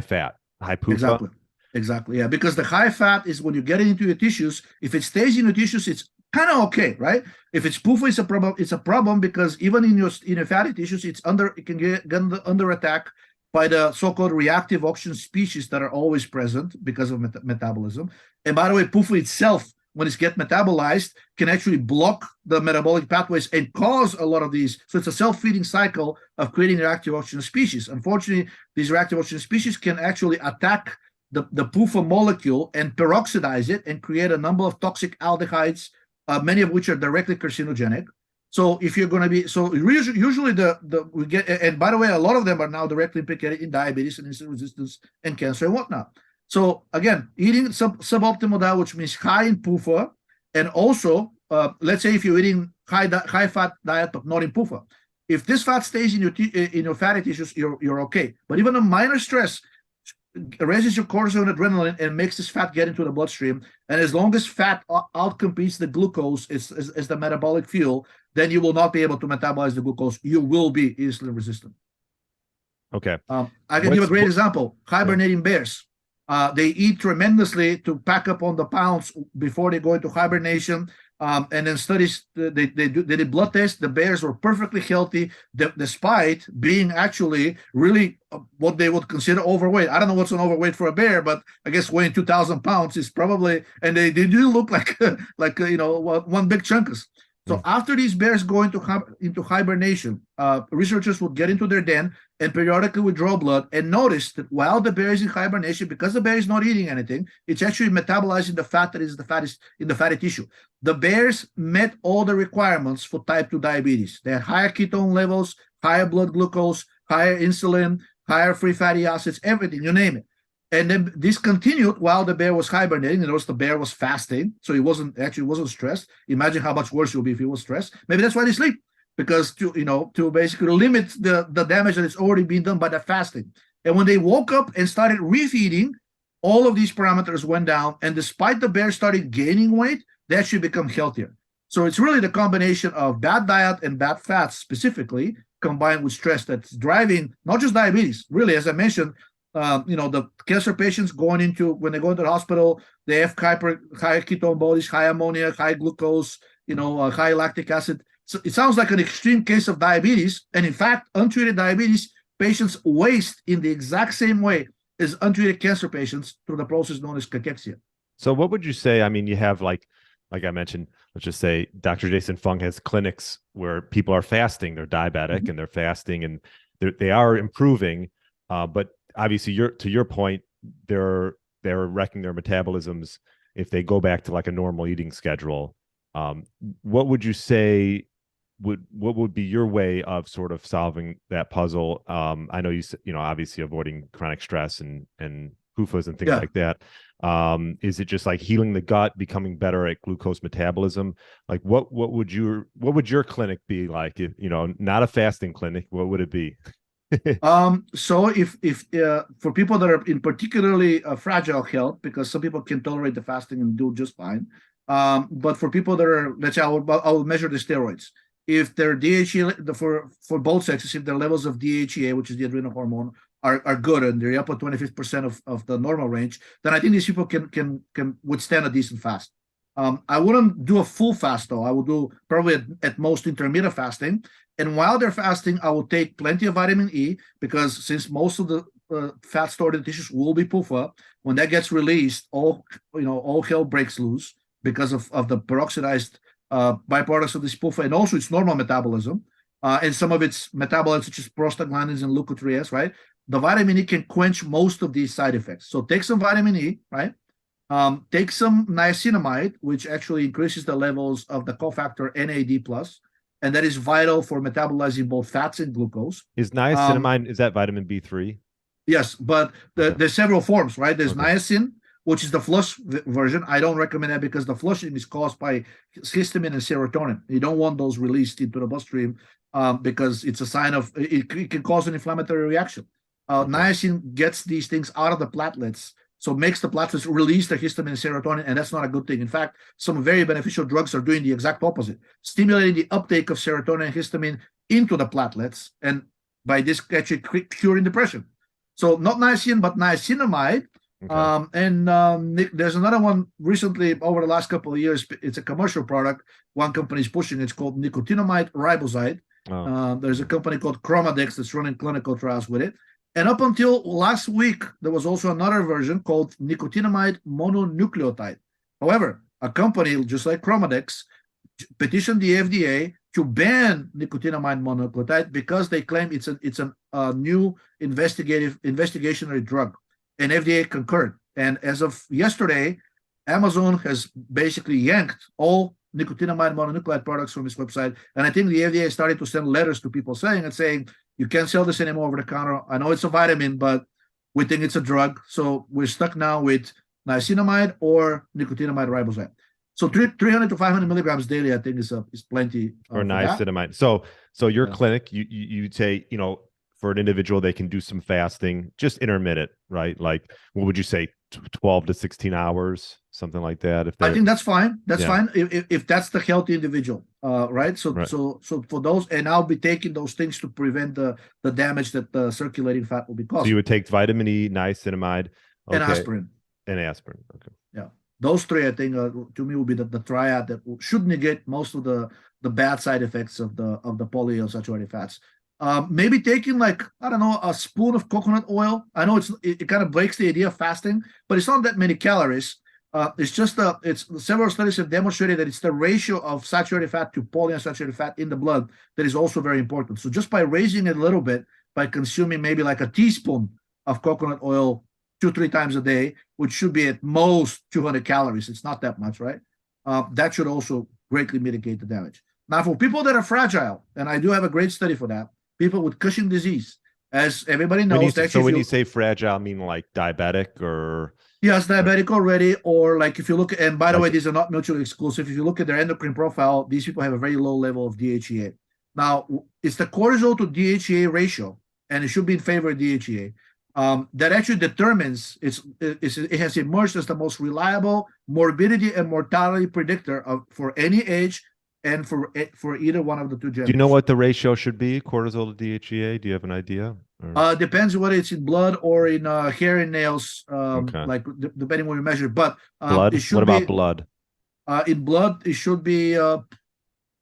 fat, high PUFA. Exactly. Yeah, because the high fat is when you get it into your tissues. If it stays in your tissues, it's kind of okay, right? If it's PUFA, it's a problem. It's a problem because even in your fatty tissues, it can get under attack by the so-called reactive oxygen species that are always present because of metabolism. And by the way, PUFA itself, when it gets metabolized, can actually block the metabolic pathways and cause a lot of these. So it's a self-feeding cycle of creating reactive oxygen species. Unfortunately, these reactive oxygen species can actually attack the PUFA molecule and peroxidize it and create a number of toxic aldehydes, many of which are directly carcinogenic. So if you're going to be, so usually we get, and by the way, a lot of them are now directly implicated in diabetes and insulin resistance and cancer and whatnot. So again, eating suboptimal diet, which means high in PUFA, and also, let's say if you're eating high fat diet but not in PUFA, if this fat stays in your fatty tissues, you're okay. But even a minor stress raises your cortisol and adrenaline and makes this fat get into the bloodstream. And as long as fat outcompetes the glucose as the metabolic fuel, then you will not be able to metabolize the glucose. You will be insulin resistant. Okay. I can give a great example. Hibernating bears. They eat tremendously to pack up on the pounds before they go into hibernation. And then studies, they did blood tests. The bears were perfectly healthy, despite being actually really what they would consider overweight. I don't know what's an overweight for a bear, but I guess weighing 2,000 pounds is probably, and they do look like one big chunkus. So after these bears go into hibernation, researchers would get into their den and periodically withdraw blood and notice that while the bear is in hibernation, because the bear is not eating anything, it's actually metabolizing the fat that is in the fatty tissue. The bears met all the requirements for type 2 diabetes. They had higher ketone levels, higher blood glucose, higher insulin, higher free fatty acids, everything, you name it. And then this continued while the bear was hibernating. Notice the bear was fasting, so he wasn't stressed. Imagine how much worse it would be if he was stressed. Maybe that's why they sleep, because to basically limit the damage that is already being done by the fasting. And when they woke up and started refeeding, all of these parameters went down. And despite the bear started gaining weight, they actually become healthier. So it's really the combination of bad diet and bad fats specifically combined with stress that's driving not just diabetes. Really, as I mentioned, the cancer patients when they go into the hospital, they have high ketone bodies, high ammonia, high glucose, high lactic acid. So it sounds like an extreme case of diabetes. And in fact, untreated diabetes patients waste in the exact same way as untreated cancer patients through the process known as cachexia. So what would you say? I mean, you have like I mentioned, let's just say Dr. Jason Fung has clinics where people are fasting, they're diabetic and they're fasting and they are improving, but obviously, to your point, they're wrecking their metabolisms if they go back to like a normal eating schedule. What would you say what would be your way of sort of solving that puzzle? I know obviously avoiding chronic stress and PUFAs and things like that. Is it just like healing the gut, becoming better at glucose metabolism? Like what would your clinic be like if, not a fasting clinic, what would it be? So if for people that are in particularly fragile health, because some people can tolerate the fasting and do just fine. But for people that are, let's say I will measure the steroids. If their DHEA for both sexes, if their levels of DHEA, which is the adrenal hormone, are good and they're up at 25% of the normal range, then I think these people can withstand a decent fast. I wouldn't do a full fast though. I would do probably at most intermittent fasting. And while they're fasting, I will take plenty of vitamin E, because since most of the fat stored in tissues will be PUFA, when that gets released, all hell breaks loose because of the peroxidized byproducts of this PUFA, and also its normal metabolism, and some of its metabolites such as prostaglandins and leukotrienes, right? The vitamin E can quench most of these side effects. So take some vitamin E, right? Take some niacinamide, which actually increases the levels of the cofactor NAD+, and that is vital for metabolizing both fats and glucose. Is niacinamide, is that vitamin B3? Yes, but there's several forms, right? There's niacin, which is the flush version. I don't recommend that because the flushing is caused by histamine and serotonin. You don't want those released into the bloodstream because it's a sign of, it can cause an inflammatory reaction. Niacin gets these things out of the platelets, so makes the platelets release the histamine and serotonin, and that's not a good thing. In fact, some very beneficial drugs are doing the exact opposite, stimulating the uptake of serotonin and histamine into the platelets, and by this actually curing depression. So not niacin, but niacinamide. There's another one recently over the last couple of years. It's a commercial product. One company is pushing. It's called nicotinamide riboside. There's a company called Chromadex that's running clinical trials with it. And up until last week, there was also another version called nicotinamide mononucleotide. However, a company just like Chromadex petitioned the FDA to ban nicotinamide mononucleotide because they claim it's a new investigational drug, and FDA concurred. And as of yesterday, Amazon has basically yanked all nicotinamide mononucleotide products from its website, and I think the FDA started to send letters to people saying you can't sell this anymore over the counter. I know it's a vitamin, but we think it's a drug, so we're stuck now with niacinamide or nicotinamide riboside. So 300 to 500 milligrams daily, I think is plenty. Or niacinamide. So your clinic, you say, for an individual, they can do some fasting, just intermittent, right? Like, what would you say, 12 to 16 hours, something like that? I think that's fine. That's fine if that's the healthy individual, right? So for those, and I'll be taking those things to prevent the damage that the circulating fat will be causing. So you would take vitamin E, niacinamide, and aspirin. And aspirin. Okay. Yeah, those three, I think, to me, will be the triad that should negate most of the bad side effects of the polyunsaturated fats. Maybe taking a spoon of coconut oil. I know it kind of breaks the idea of fasting, but it's not that many calories. It's just several studies have demonstrated that it's the ratio of saturated fat to polyunsaturated fat in the blood that is also very important. So just by raising it a little bit, by consuming maybe like a teaspoon of coconut oil 2-3 times a day, which should be at most 200 calories. It's not that much, right? That should also greatly mitigate the damage. Now, for people that are fragile, and I do have a great study for that, people with Cushing disease, as everybody knows. When you say fragile, I mean like diabetic or? Yes, diabetic already, or like if you look, and by the way, these are not mutually exclusive. If you look at their endocrine profile, these people have a very low level of DHEA. Now, it's the cortisol to DHEA ratio, and it should be in favor of DHEA, that actually determines, it has emerged as the most reliable morbidity and mortality predictor for any age, and for either one of the two genders. Do you know what the ratio should be, cortisol to DHEA? Do you have an idea? Depends whether it's in blood or in hair and nails, like depending what you measure. But blood? What about blood? In blood, it should be,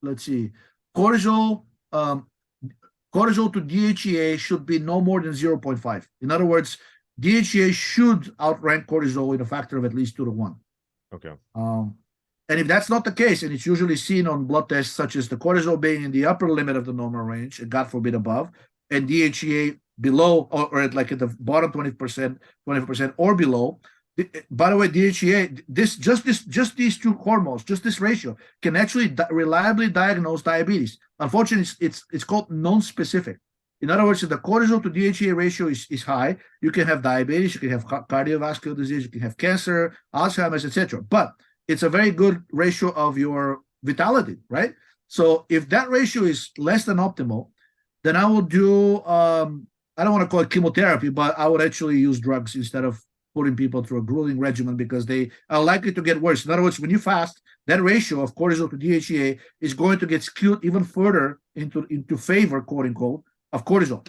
let's see, cortisol to DHEA should be no more than 0.5. In other words, DHEA should outrank cortisol in a factor of at least 2 to 1. Okay. And if that's not the case, and it's usually seen on blood tests, such as the cortisol being in the upper limit of the normal range, and God forbid above, and DHEA below, or at the bottom 20% or below, By the way, DHEA, just these two hormones, just this ratio, can actually reliably diagnose diabetes. Unfortunately, it's called non-specific. In other words, if the cortisol to DHEA ratio is high, you can have diabetes, you can have cardiovascular disease, you can have cancer, Alzheimer's, etc. But it's a very good ratio of your vitality, right? So if that ratio is less than optimal, then I will do, I don't want to call it chemotherapy, but I would actually use drugs instead of putting people through a grueling regimen because they are likely to get worse. In other words, when you fast, that ratio of cortisol to DHEA is going to get skewed even further into favor, quote unquote, of cortisol.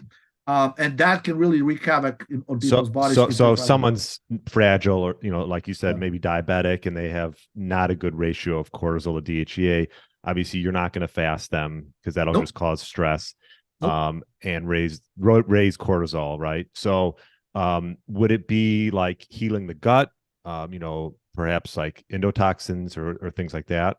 And that can really wreak havoc on people's bodies. So someone's fragile or, like you said, maybe diabetic and they have not a good ratio of cortisol to DHEA. Obviously, you're not going to fast them because that'll just cause stress and raise cortisol, right? So would it be like healing the gut, perhaps like endotoxins or things like that?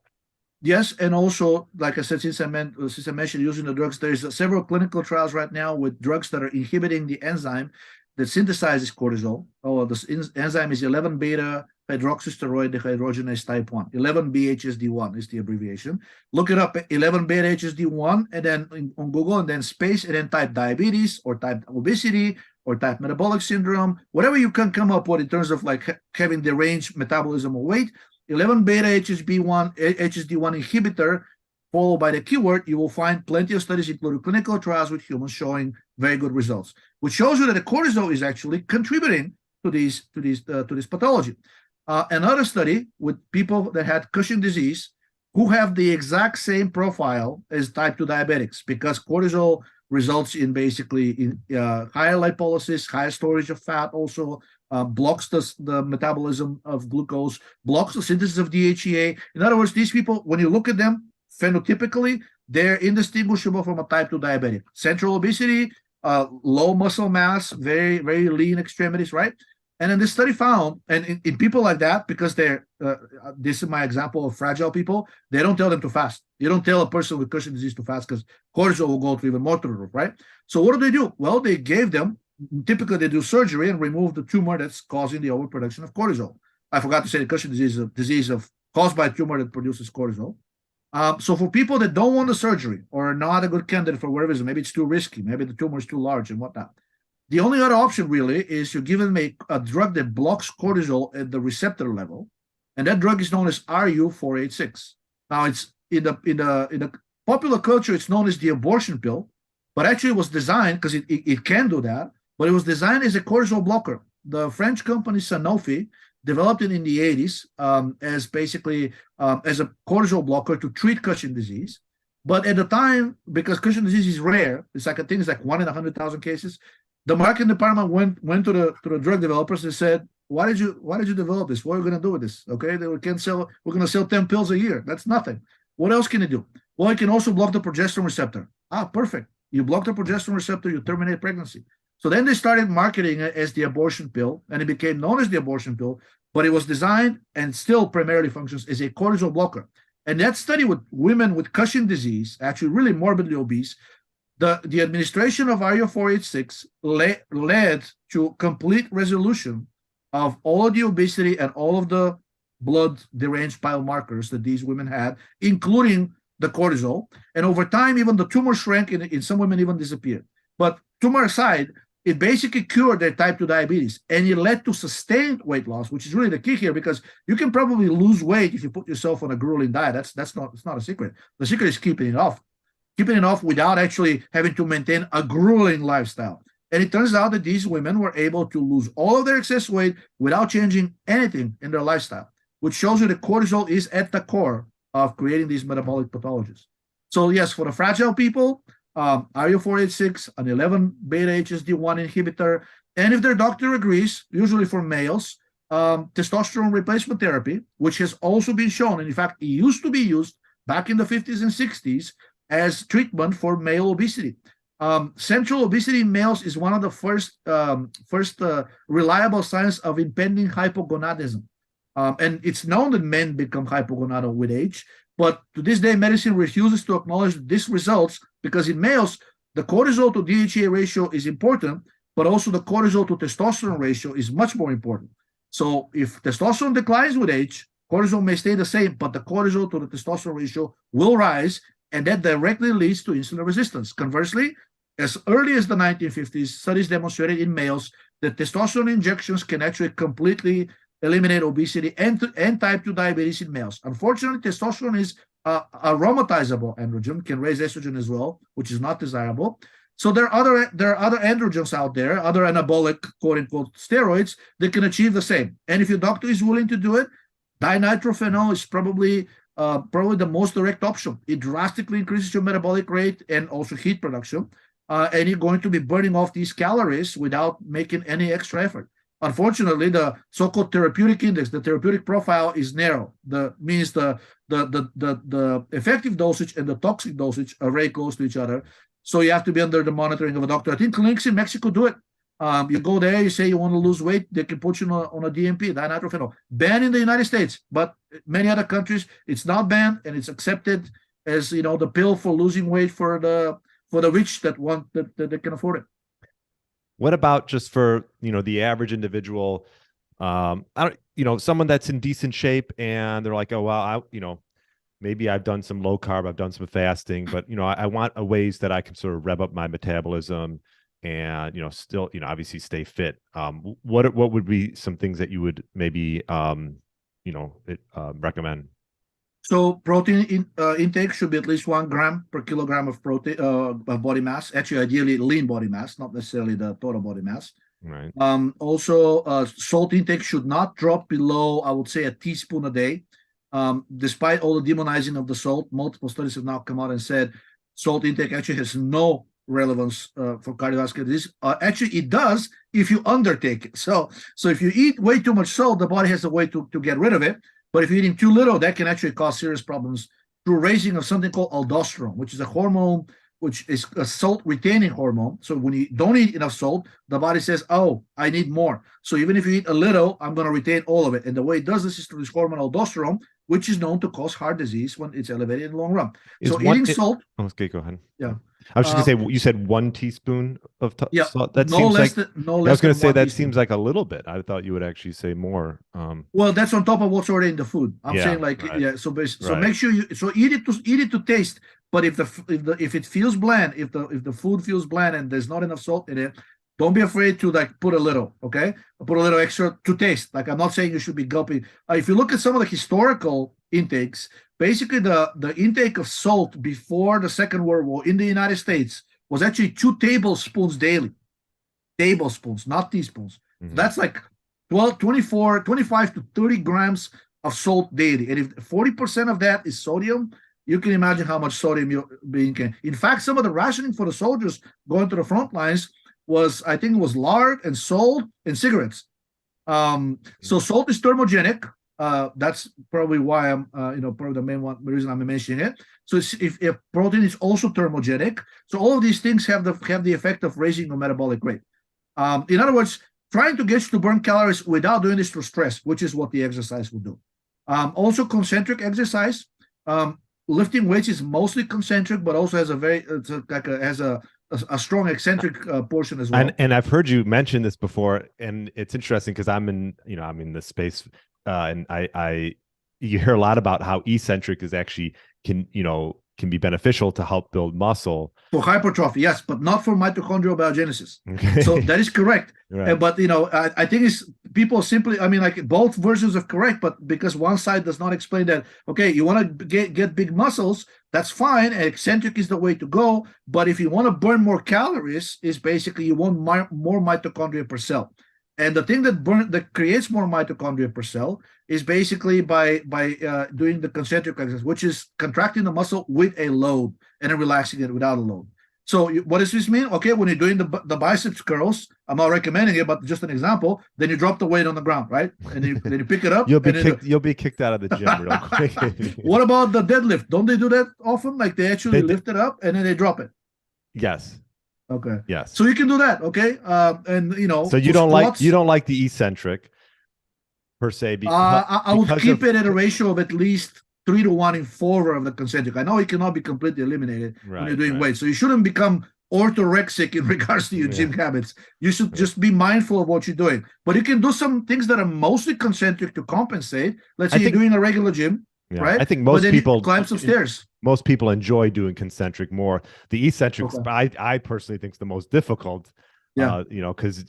Yes, and also, like I said, since I mentioned using the drugs, there's several clinical trials right now with drugs that are inhibiting the enzyme that synthesizes cortisol. Oh, this enzyme is 11-beta hydroxysteroid dehydrogenase type 1. 11-BHSD1 is the abbreviation. Look it up, 11-beta HSD1, and then on Google, and then space, and then type diabetes or type obesity or type metabolic syndrome, whatever you can come up with in terms of like having deranged metabolism or weight. 11-beta HSD1 inhibitor, followed by the keyword, you will find plenty of studies, including clinical trials with humans, showing very good results, which shows you that the cortisol is actually contributing to this pathology. Another study with people that had Cushing disease who have the exact same profile as type 2 diabetics, because cortisol results in basically higher lipolysis, higher storage of fat, also blocks the metabolism of glucose, blocks the synthesis of DHEA. In other words, these people, when you look at them phenotypically, they're indistinguishable from a type 2 diabetic. Central obesity, low muscle mass, very, very lean extremities, right? And then this study found, and in people like that, because they're, this is my example of fragile people, they don't tell them to fast. You don't tell a person with Cushing disease to fast because cortisol will go to even more to the roof, right? So what do? Well, they gave them, typically they do surgery and remove the tumor that's causing the overproduction of cortisol. I forgot to say the Cushing disease is a disease caused by a tumor that produces cortisol. So for people that don't want the surgery or are not a good candidate for whatever reason, maybe it's too risky, maybe the tumor is too large and whatnot, the only other option really is you give them a drug that blocks cortisol at the receptor level, and that drug is known as RU486. Now, it's in the popular culture, it's known as the abortion pill, but actually it was designed because it can do that, but it was designed as a cortisol blocker. The French company Sanofi developed it in the 80s as basically as a cortisol blocker to treat Cushing disease. But at the time, because Cushing disease is rare, it's like I think it's like 1 in 100,000 cases. The marketing department went to the drug developers and said, why did you develop this? What are we going to do with this? Okay, we're going to sell 10 pills a year. That's nothing. What else can it do? Well, it can also block the progesterone receptor. Perfect. You block the progesterone receptor, you terminate pregnancy. So then they started marketing it as the abortion pill, and it became known as the abortion pill, but it was designed and still primarily functions as a cortisol blocker. And that study with women with Cushing disease, actually really morbidly obese, the administration of RU486 led to complete resolution of all of the obesity and all of the blood deranged biomarkers that these women had, including the cortisol. And over time, even the tumor shrank, in some women even disappeared. But tumor aside, it basically cured their type 2 diabetes, and it led to sustained weight loss, which is really the key here, because you can probably lose weight if you put yourself on a grueling diet. It's not a secret. The secret is keeping it off without actually having to maintain a grueling lifestyle. And it turns out that these women were able to lose all of their excess weight without changing anything in their lifestyle, which shows you that cortisol is at the core of creating these metabolic pathologies. So yes, for the fragile people, RU486, an 11-beta HSD1 inhibitor, and if their doctor agrees, usually for males, testosterone replacement therapy, which has also been shown, and in fact, it used to be used back in the 50s and 60s as treatment for male obesity. Central obesity in males is one of the first reliable signs of impending hypogonadism. And it's known that men become hypogonadal with age, but to this day, medicine refuses to acknowledge this results because in males, the cortisol to DHEA ratio is important, but also the cortisol to testosterone ratio is much more important. So if testosterone declines with age, cortisol may stay the same, but the cortisol to the testosterone ratio will rise, and that directly leads to insulin resistance. Conversely, as early as the 1950s, studies demonstrated in males that testosterone injections can actually completely eliminate obesity and type 2 diabetes in males. Unfortunately, testosterone is a aromatizable androgen, can raise estrogen as well, which is not desirable. So there are other androgens out there, other anabolic quote unquote steroids that can achieve the same. And if your doctor is willing to do it, dinitrophenol is probably the most direct option. It drastically increases your metabolic rate and also heat production, and you're going to be burning off these calories without making any extra effort. Unfortunately, the so-called therapeutic index, the therapeutic profile is narrow. Means the effective dosage and the toxic dosage are very close to each other. So you have to be under the monitoring of a doctor. I think clinics in Mexico do it. You go there, you say you want to lose weight, they can put you on a DMP, dinitrophenol. Banned in the United States, but many other countries, it's not banned and it's accepted as, you know, the pill for losing weight for the rich that they can afford it. What about just for, you know, the average individual? Someone that's in decent shape and they're like, oh, well, maybe I've done some low carb, I've done some fasting, but, you know, I want a ways that I can sort of rev up my metabolism and, you know, still, you know, obviously stay fit. What would be some things that you would maybe, recommend? So protein intake should be at least 1 gram per kilogram of protein body mass. Actually, ideally lean body mass, not necessarily the total body mass. Right. Also, salt intake should not drop below, I would say, a teaspoon a day. Despite all the demonizing of the salt, multiple studies have now come out and said salt intake actually has no relevance for cardiovascular disease. Actually, it does if you undertake it. So if you eat way too much salt, the body has a way to get rid of it. But if you're eating too little, that can actually cause serious problems through raising of something called aldosterone, which is a hormone, which is a salt-retaining hormone. So when you don't eat enough salt, the body says, oh, I need more. So even if you eat a little, I'm going to retain all of it. And the way it does this is through this hormone aldosterone, which is known to cause heart disease when it's elevated in the long run. So eating salt. Okay, go ahead. Yeah. I was just going to say, you said 1 teaspoon of salt. That no seems less like, than, no I less was going to than say that teaspoon. seems like a little bit. I thought you would actually say more. Well, that's on top of what's already in the food. I'm saying right. So Right. make sure so eat it to taste. But if it feels bland, if the food feels bland and there's not enough salt in it, don't be afraid to like put a little, okay? Put a little extra to taste. Like I'm not saying you should be gulping. If you look at some of the historical intakes, basically the intake of salt before the Second World War in the United States was actually 2 tablespoons daily. Tablespoons, not teaspoons. Mm-hmm. That's like 25 to 30 grams of salt daily. And if 40% of that is sodium, you can imagine how much sodium you're being can. In fact, some of the rationing for the soldiers going to the front lines was, I think it was lard and salt and cigarettes. So salt is thermogenic. That's probably why I'm, probably the reason I'm mentioning it. So if protein is also thermogenic, so all of these things have the effect of raising your metabolic rate. In other words, trying to get you to burn calories without doing this through stress, which is what the exercise will do. Also, concentric exercise. Lifting weights is mostly concentric, but also has a strong eccentric portion as well. And I've heard you mention this before, and it's interesting because I'm in this space, and you hear a lot about how eccentric is actually can be beneficial to help build muscle for hypertrophy, yes, but not for mitochondrial biogenesis. Okay. So that is correct. Right. But I think it's people simply, like both versions are correct, but because one side does not explain that, okay, you want to get big muscles, that's fine. Eccentric is the way to go. But if you want to burn more calories, is basically you want more mitochondria per cell. And the thing that creates more mitochondria per cell is basically by doing the concentric exercise, which is contracting the muscle with a load and then relaxing it without a load. So what does this mean? Okay, when you're doing the biceps curls, I'm not recommending it, but just an example. Then you drop the weight on the ground, right? And then you pick it up. You'll be kicked out of the gym real quick. What about the deadlift? Don't they do that often? Like they actually lift it up and then they drop it. Yes. Okay. Yes. So you can do that. Okay. So you don't like the eccentric per se. Because, I would keep it at a ratio of at least 3 to 1 in favor of the concentric. I know it cannot be completely eliminated when you're doing weights. So you shouldn't become orthorexic in regards to your gym habits. You should just be mindful of what you're doing. But you can do some things that are mostly concentric to compensate. Let's say you're doing a regular gym, right? I think most people climb some stairs. Most people enjoy doing concentric more. The eccentric, I personally think is the most difficult. Because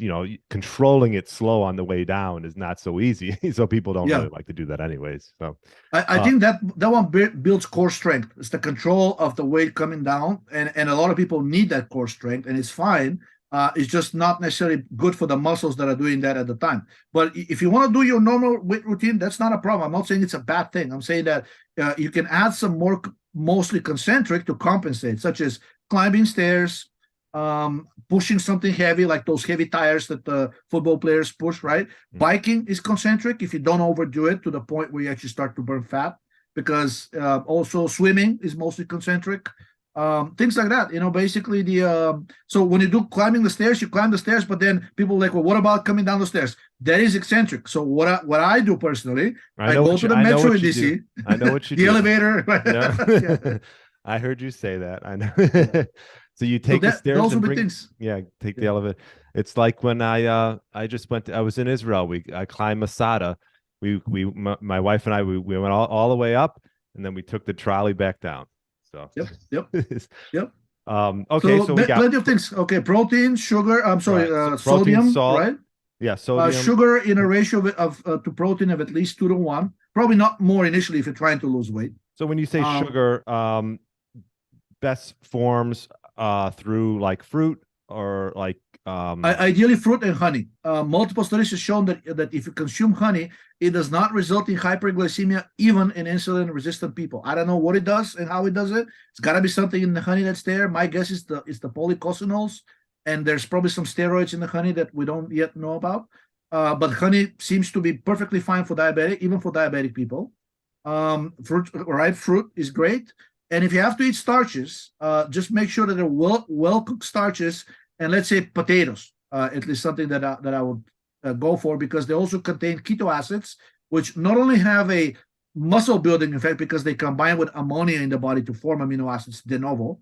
controlling it slow on the way down is not so easy. So people don't really like to do that anyways. So I think that one builds core strength. It's the control of the weight coming down, and a lot of people need that core strength, and it's fine. It's just not necessarily good for the muscles that are doing that at the time. But if you want to do your normal weight routine, that's not a problem. I'm not saying it's a bad thing. I'm saying that you can add some more mostly concentric to compensate, such as climbing stairs, pushing something heavy like those heavy tires that the football players push, right? Biking is concentric if you don't overdo it to the point where you actually start to burn fat, because also swimming is mostly concentric. Things like that, basically so when you do climbing the stairs, you climb the stairs, but then people are like, well, what about coming down the stairs? That is eccentric. So what I do personally, I go to the metro in DC. I know what you do. The elevator. I heard you say that. I know. So you take the stairs and take the elevator. It's like when I was in Israel. I climbed Masada. My wife and I, we went all the way up, and then we took the trolley back down. So yep. Okay, so we got plenty of things. Okay, protein, sugar. I'm sorry, sodium, salt, right? Yeah, sodium. Sugar in a ratio of to protein of at least 2 to 1. Probably not more initially if you're trying to lose weight. So when you say sugar, best forms through like fruit or like ideally fruit and honey. Multiple studies have shown that if you consume honey, it does not result in hyperglycemia even in insulin resistant people. I don't know what it does and how it does it. It's got to be something in the honey that's there. My guess is the polycosinols, and there's probably some steroids in the honey that we don't yet know about. But honey seems to be perfectly fine for diabetic, even for diabetic people. Fruit is great. And if you have to eat starches, just make sure that they're well cooked starches, and let's say potatoes, at least something that I would go for, because they also contain keto acids, which not only have a muscle building effect because they combine with ammonia in the body to form amino acids de novo,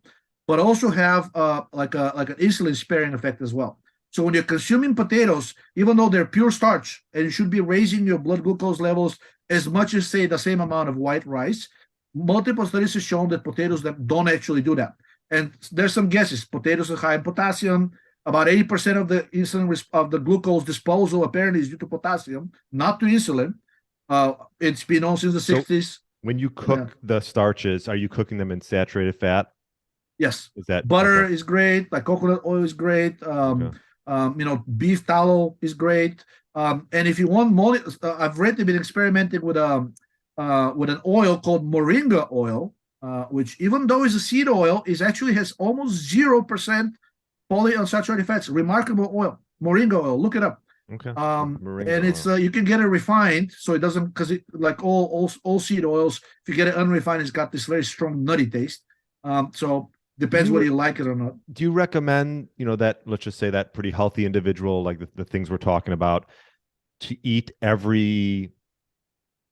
but also have like an insulin sparing effect as well. So when you're consuming potatoes, even though they're pure starch, and you should be raising your blood glucose levels as much as, say, the same amount of white rice, multiple studies have shown that potatoes that don't actually do that. And there's some guesses. Potatoes are high in potassium. About 80% of the insulin of the glucose disposal apparently is due to potassium, not to insulin. It's been known since the 60s. When you cook the starches, are you cooking them in saturated fat? Yes. Is that butter is great? Like coconut oil is great. Beef tallow is great. And if you want I've read they've been experimenting with an oil called Moringa oil, which, even though it's a seed oil, actually has almost 0% polyunsaturated fats. Remarkable oil, Moringa oil. Look it up. Okay. And it's you can get it refined, so it doesn't, because it, like all seed oils, if you get it unrefined, it's got this very strong nutty taste. So depends whether you like it or not. Do you recommend, that, let's just say, that pretty healthy individual, like the things we're talking about, to eat every,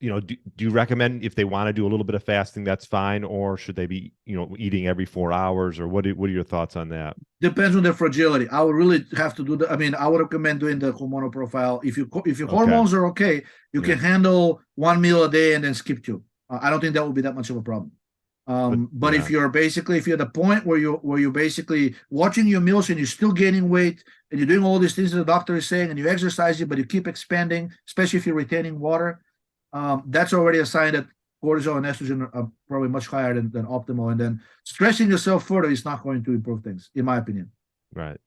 do you recommend, if they want to do a little bit of fasting, that's fine, or should they be, eating every 4 hours, or what are your thoughts on that? Depends on their fragility. I would really have to do I would recommend doing the hormonal profile. If your hormones are okay, you can handle 1 meal a day and then skip 2. I don't think that would be that much of a problem. But if you're at the point where you're basically watching your meals and you're still gaining weight and you're doing all these things that the doctor is saying, and you exercise it, but you keep expanding, especially if you're retaining water, that's already a sign that cortisol and estrogen are probably much higher than optimal. And then stressing yourself further is not going to improve things, in my opinion. Right.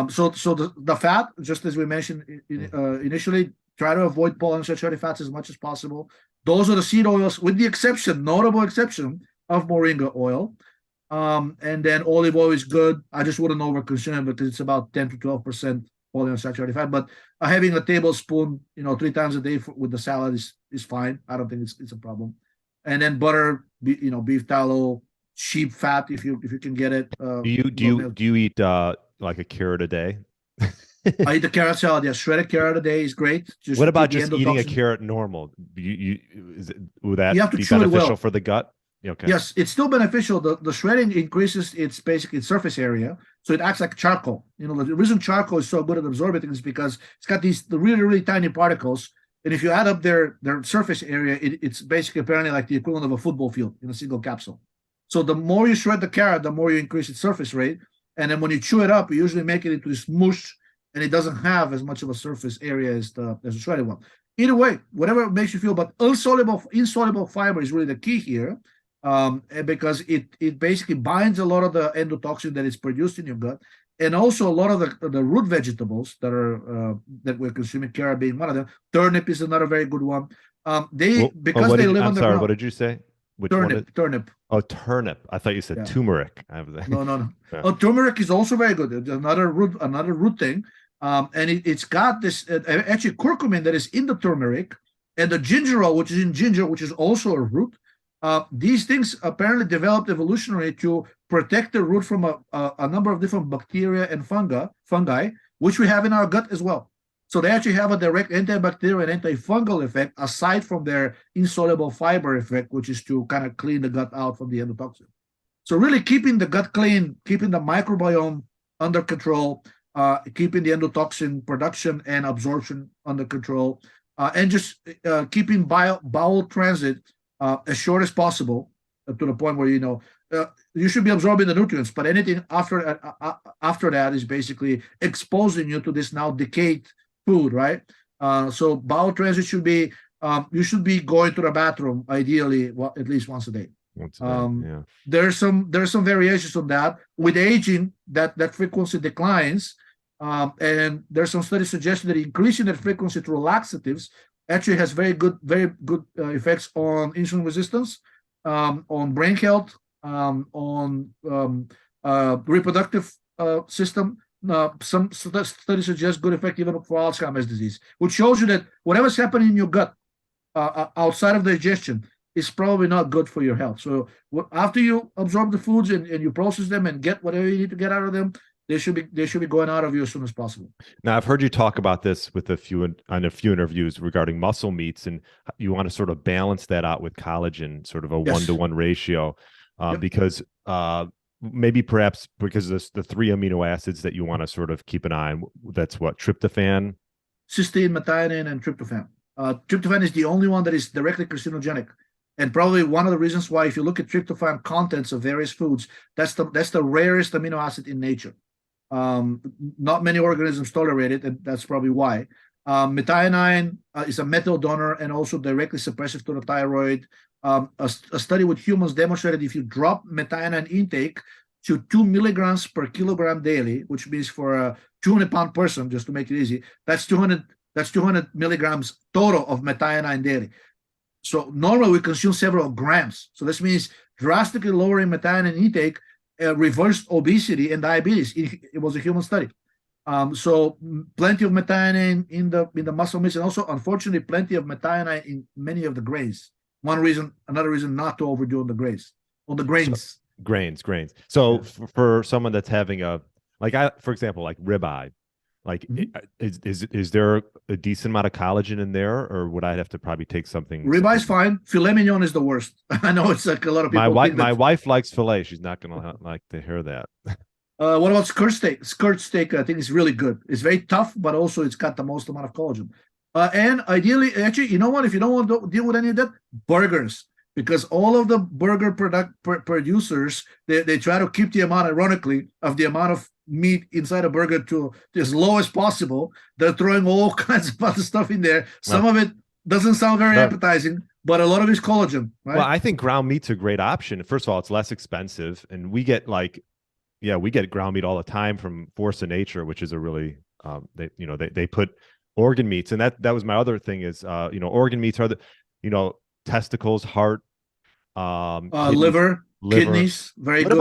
So the fat, just as we mentioned initially, try to avoid polyunsaturated fats as much as possible. Those are the seed oils, with the notable exception of Moringa oil. And then olive oil is good. I just wouldn't overconsume it because it's about 10 to 12% polyunsaturated fat. But having a tablespoon, 3 times a day with the salad is fine. I don't think it's a problem. And then butter, beef tallow, sheep fat if you can get it. Do you eat like a carrot a day? I eat the carrot salad. Yeah, shredded carrot a day is great. What about just eating a carrot normal? Would that be beneficial for the gut? Okay. Yes, it's still beneficial. The shredding increases its basically surface area, so it acts like charcoal. You know, the reason charcoal is so good at absorbing things is because it's got the really tiny particles, and if you add up their surface area, it's basically apparently like the equivalent of a football field in a single capsule. So the more you shred the carrot, the more you increase its surface rate, and then when you chew it up, you usually make it into this mush, and it doesn't have as much of a surface area as the shredded one. Either way, whatever makes you feel, but insoluble fiber is really the key here. Because it basically binds a lot of the endotoxin that is produced in your gut, and also a lot of the root vegetables that are that we're consuming, carrot being one of them. Turnip is another very good one. Because they live on the ground. What did you say? Turnip. Oh, turnip. I thought you said turmeric. No. Yeah. Oh, turmeric is also very good. It's another root thing. And it's got this actually curcumin that is in the turmeric, and the gingerol, which is in ginger, which is also a root. These things apparently developed evolutionarily to protect the root from a number of different bacteria and fungi, which we have in our gut as well. So they actually have a direct antibacterial and antifungal effect aside from their insoluble fiber effect, which is to kind of clean the gut out from the endotoxin. So really keeping the gut clean, keeping the microbiome under control, keeping the endotoxin production and absorption under control, and just keeping bowel transit as short as possible, to the point where you should be absorbing the nutrients, but anything after that is basically exposing you to this now decayed food, right? So bowel transit should be you should be going to the bathroom ideally at least once a day. Yeah. There's some variations on that. With aging, that frequency declines, and there's some studies suggesting that increasing that frequency through laxatives actually has very good effects on insulin resistance, on brain health, on reproductive system. Some studies suggest good effect even for Alzheimer's disease, which shows you that whatever's happening in your gut outside of digestion is probably not good for your health. So after you absorb the foods and you process them and get whatever you need to get out of them, they should be going out of you as soon as possible. Now, I've heard you talk about this with a few interviews regarding muscle meats, and you want to sort of balance that out with collagen, sort of a 1-to-1 ratio, because maybe perhaps because the 3 amino acids that you want to sort of keep an eye on. That's what, tryptophan, cysteine, methionine, and tryptophan. Tryptophan is the only one that is directly carcinogenic. And probably one of the reasons why, if you look at tryptophan contents of various foods, that's the rarest amino acid in nature. Not many organisms tolerate it, and that's probably why. Methionine is a metal donor and also directly suppressive to the thyroid. A study with humans demonstrated if you drop methionine intake to 2 milligrams per kilogram daily, which means for a 200-pound person, just to make it easy, that's 200 milligrams total of methionine daily. So normally we consume several grams. So this means drastically lowering methionine intake reversed obesity and diabetes. It was a human study. So plenty of methionine in the muscle meats, and also unfortunately plenty of methionine in many of the grains. Another reason not to overdo on the grains. Grains. So for someone that's having for example, like ribeye, is there a decent amount of collagen in there, or would I have to probably take something? Ribeye's fine. Filet mignon is the worst. I know it's like a lot of people. My wife likes filet. She's not gonna like to hear that. What about skirt steak? Skirt steak, I think, is really good. It's very tough, but also it's got the most amount of collagen. And ideally, actually, you know what? If you don't want to deal with any of that, burgers. Because all of the burger producers, they try to keep the amount, ironically, of the amount of meat inside a burger to as low as possible. They're throwing all kinds of other stuff in there. Some of it doesn't sound very appetizing, but a lot of it's collagen, right? Well, I think ground meat's a great option. First of all, it's less expensive, and we get ground meat all the time from Force of Nature, which is a really they put organ meats, and that was my other thing is organ meats are testicles, heart, liver, kidneys, very good.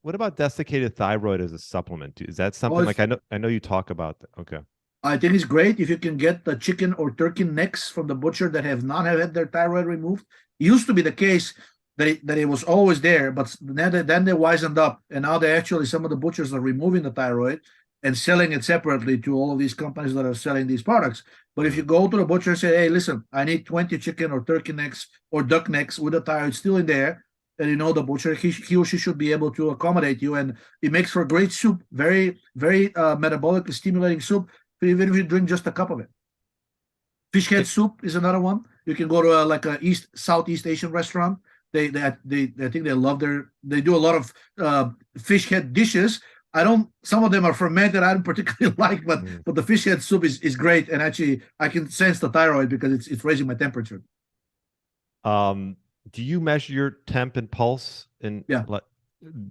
What about desiccated thyroid as a supplement? Is that something I know you talk about that? Okay. I think it's great if you can get the chicken or turkey necks from the butcher that have not had their thyroid removed. It used to be the case that it was always there, but then they wisened up, and now some of the butchers are removing the thyroid and selling it separately to all of these companies that are selling these products. But if you go to the butcher and say, hey, listen, I need 20 chicken or turkey necks or duck necks with the thyroid still in there, and you know the butcher, he or she should be able to accommodate you, and it makes for great soup, very, very metabolically stimulating soup, even if you drink just a cup of it. Fish head soup is another one. You can go to like a Southeast Asian restaurant. I think they love they do a lot of fish head dishes. Some of them are fermented, I don't particularly like, but the fish head soup is great, and actually I can sense the thyroid because it's raising my temperature. Do you measure your temp and pulse? Yeah.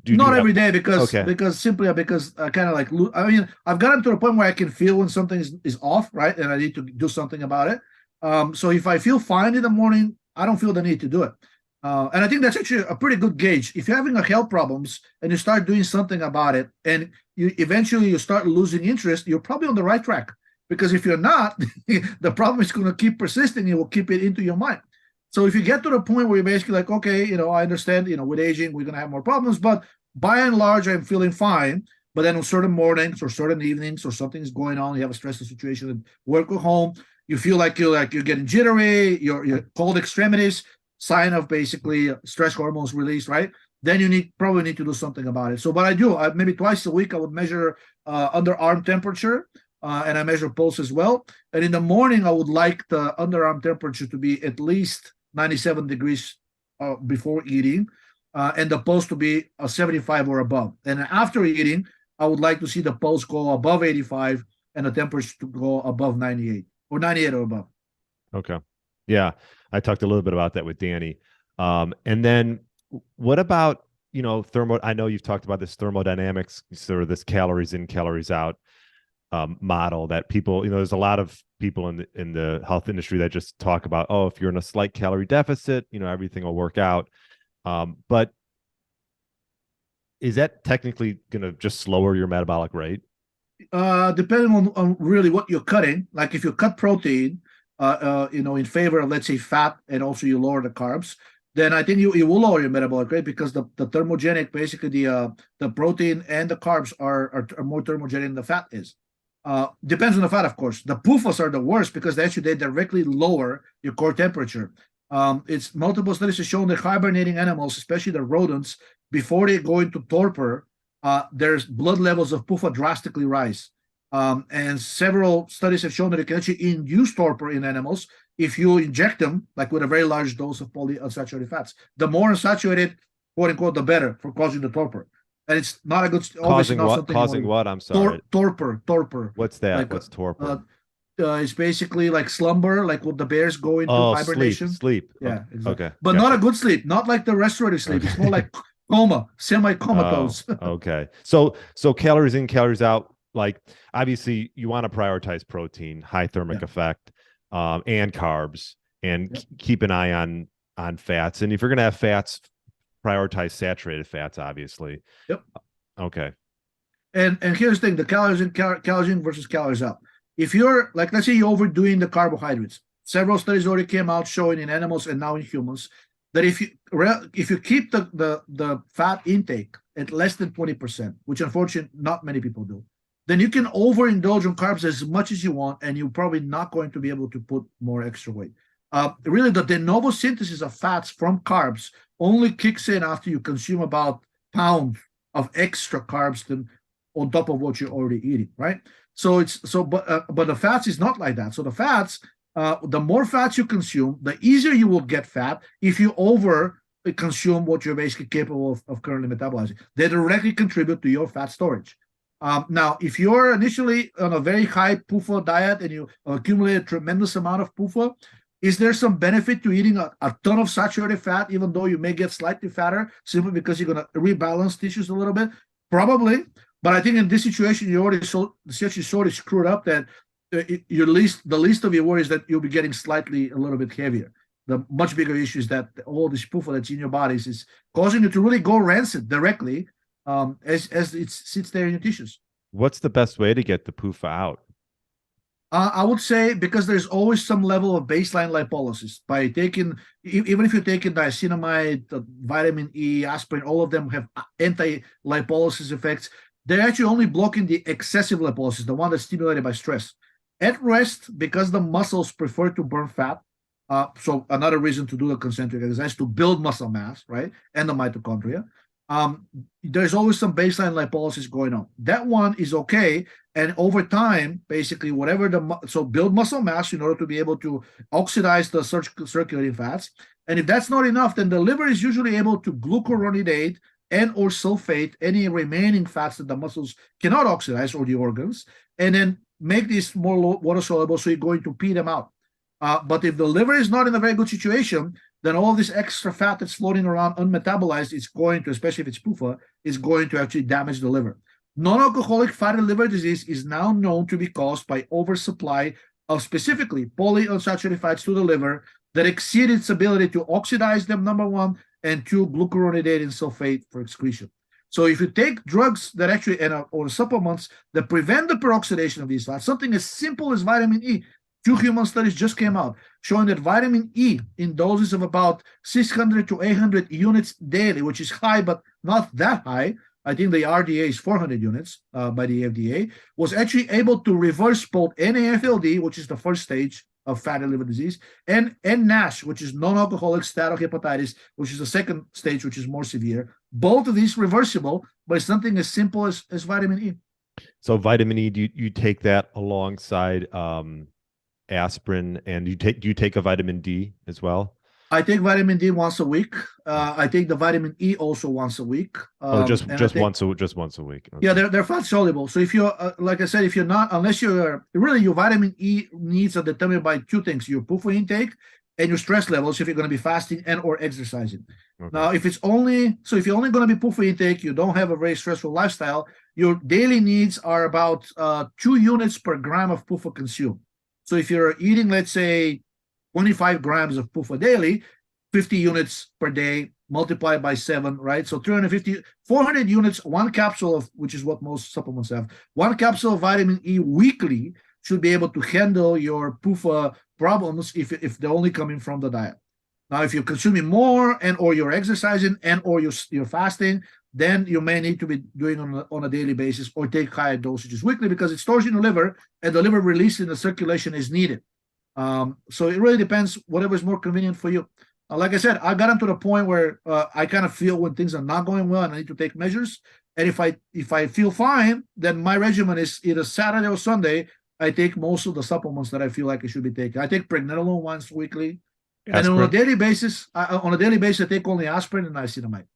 Not every day because I kind of like, I mean, I've gotten to the point where I can feel when something is off, right? And I need to do something about it. So if I feel fine in the morning, I don't feel the need to do it. And I think that's actually a pretty good gauge. If you're having a health problems and you start doing something about it, and you start losing interest, you're probably on the right track. Because if you're not, the problem is going to keep persisting. You will keep it into your mind. So if you get to the point where you're basically like, okay, I understand, with aging, we're going to have more problems, but by and large, I'm feeling fine. But then on certain mornings or certain evenings or something's going on, you have a stressful situation at work or home, you feel like you're getting jittery, you're cold extremities, sign of basically stress hormones release, right? Then you probably need to do something about it. So what I do, maybe twice a week, I would measure underarm temperature, and I measure pulse as well. And in the morning, I would like the underarm temperature to be at least 97 degrees before eating, and the pulse to be 75 or above. And after eating, I would like to see the pulse go above 85 and the temperature to go above 98 or 98 or above. Okay. Yeah. I talked a little bit about that with Danny. And then what about, I know you've talked about this thermodynamics, sort of this calories in, calories out model that people, there's a lot of people in the health industry that just talk about, oh, if you're in a slight calorie deficit, everything will work out. But is that technically going to just lower your metabolic rate? Depending on really what you're cutting. Like if you cut protein, in favor of, let's say, fat, and also you lower the carbs, then I think you will lower your metabolic rate because the thermogenic, basically the protein and the carbs are more thermogenic than the fat is. Depends on the fat, of course. The PUFAs are the worst because they directly lower your core temperature. It's multiple studies have shown that hibernating animals, especially the rodents, before they go into torpor, their blood levels of PUFA drastically rise. And several studies have shown that it can actually induce torpor in animals if you inject them, like with a very large dose of polyunsaturated fats. The more unsaturated, quote unquote, the better for causing the torpor. And it's not a good. Causing what? Causing what? I'm sorry. Torpor. What's that? Like, what's torpor? It's basically like slumber, like when the bears go into hibernation. Sleep. Yeah, exactly. Okay. But not a good sleep, not like the restorative sleep. It's more like coma, semi-comatose. Okay. So calories in, calories out. Like obviously, you want to prioritize protein, high thermic effect, and carbs, and keep an eye on fats. And if you're gonna have fats, prioritize saturated fats, obviously. Yep. Okay. And here's the thing: the calories in, calories in versus calories out. If you're like, let's say you're overdoing the carbohydrates, several studies already came out showing in animals and now in humans that if you keep the fat intake at less than 20%, which unfortunately not many people do, then you can overindulge on carbs as much as you want, and you're probably not going to be able to put more extra weight. Really, the de novo synthesis of fats from carbs only kicks in after you consume about a pound of extra carbs on top of what you're already eating, right? But the fats is not like that. So the fats, the more fats you consume, the easier you will get fat if you over consume what you're basically capable of currently metabolizing. They directly contribute to your fat storage. Now, if you're initially on a very high PUFA diet and you accumulate a tremendous amount of PUFA, is there some benefit to eating a ton of saturated fat, even though you may get slightly fatter, simply because you're going to rebalance tissues a little bit? Probably. But I think in this situation, the situation is sort of screwed up that the least of your worries that you'll be getting slightly a little bit heavier. The much bigger issue is that all this PUFA that's in your bodies is causing you to really go rancid directly, as it sits there in your tissues. What's the best way to get the PUFA out? I would say because there's always some level of baseline lipolysis by taking, even if you're taking niacinamide, vitamin E, aspirin, all of them have anti-lipolysis effects. They're actually only blocking the excessive lipolysis, the one that's stimulated by stress. At rest, because the muscles prefer to burn fat, So another reason to do the concentric exercise to build muscle mass, right? And the mitochondria. There's always some baseline lipolysis going on. That one is okay. And over time, basically, so build muscle mass in order to be able to oxidize the circulating fats. And if that's not enough, then the liver is usually able to glucuronidate and or sulfate any remaining fats that the muscles cannot oxidize, or the organs, and then make these more water soluble, so you're going to pee them out. But if the liver is not in a very good situation, then all this extra fat that's floating around unmetabolized is going to, especially if it's PUFA, is going to actually damage the liver. Non-alcoholic fatty liver disease is now known to be caused by oversupply of specifically polyunsaturated fats to the liver that exceed its ability to oxidize them, number one, and two, glucuronidate and sulfate for excretion. So if you take drugs that actually, or supplements that prevent the peroxidation of these fats, something as simple as vitamin E, 2 human studies just came out showing that vitamin E in doses of about 600 to 800 units daily, which is high, but not that high. I think the RDA is 400 units by the FDA, was actually able to reverse both NAFLD, which is the first stage of fatty liver disease, and NASH, which is non-alcoholic steatohepatitis, which is the second stage, which is more severe. Both of these reversible by something as simple as vitamin E. So vitamin E, do you take that alongside aspirin, and do you take a vitamin D as well? I take vitamin D once a week. I take the vitamin E also once a week. Just once a week. Okay. Yeah, they're fat soluble. So if you're like I said, if you're not, unless you're really, your vitamin E needs are determined by two things: your PUFA intake and your stress levels. If you're going to be fasting and or exercising. Okay. Now, if you're only going to be PUFA intake, you don't have a very stressful lifestyle. Your daily needs are about 2 units per gram of PUFA consumed. So if you're eating, let's say, 25 grams of PUFA daily, 50 units per day, multiplied by 7, right? So 400 units, one capsule of, which is what most supplements have, one capsule of vitamin E weekly should be able to handle your PUFA problems if they're only coming from the diet. Now, if you're consuming more and or you're exercising and or you're fasting, then you may need to be doing on a daily basis or take higher dosages weekly, because it stores in the liver and the liver release in the circulation is needed. So it really depends, whatever is more convenient for you. Like I said, I got to the point where I kind of feel when things are not going well and I need to take measures. And if I feel fine, then my regimen is either Saturday or Sunday. I take most of the supplements that I feel like I should be taking. I take pregnenolone once weekly, aspirin. And then on a daily basis, I take only aspirin and niacinamide.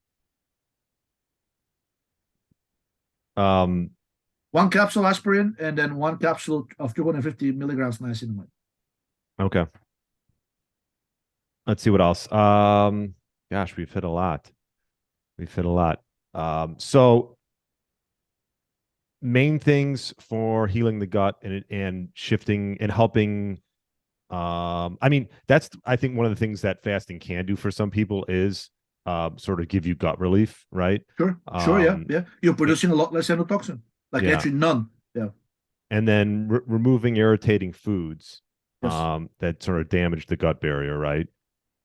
One capsule aspirin and then one capsule of 250 milligrams niacinamide. Okay. Let's see what else. Gosh, we've hit a lot. So main things for healing the gut and shifting and helping. I mean, that's, I think, one of the things that fasting can do for some people is sort of give you gut relief, right? Sure. Yeah. You're producing a lot less endotoxin, actually none. Yeah. And then removing irritating foods. Yes. That sort of damage the gut barrier, right?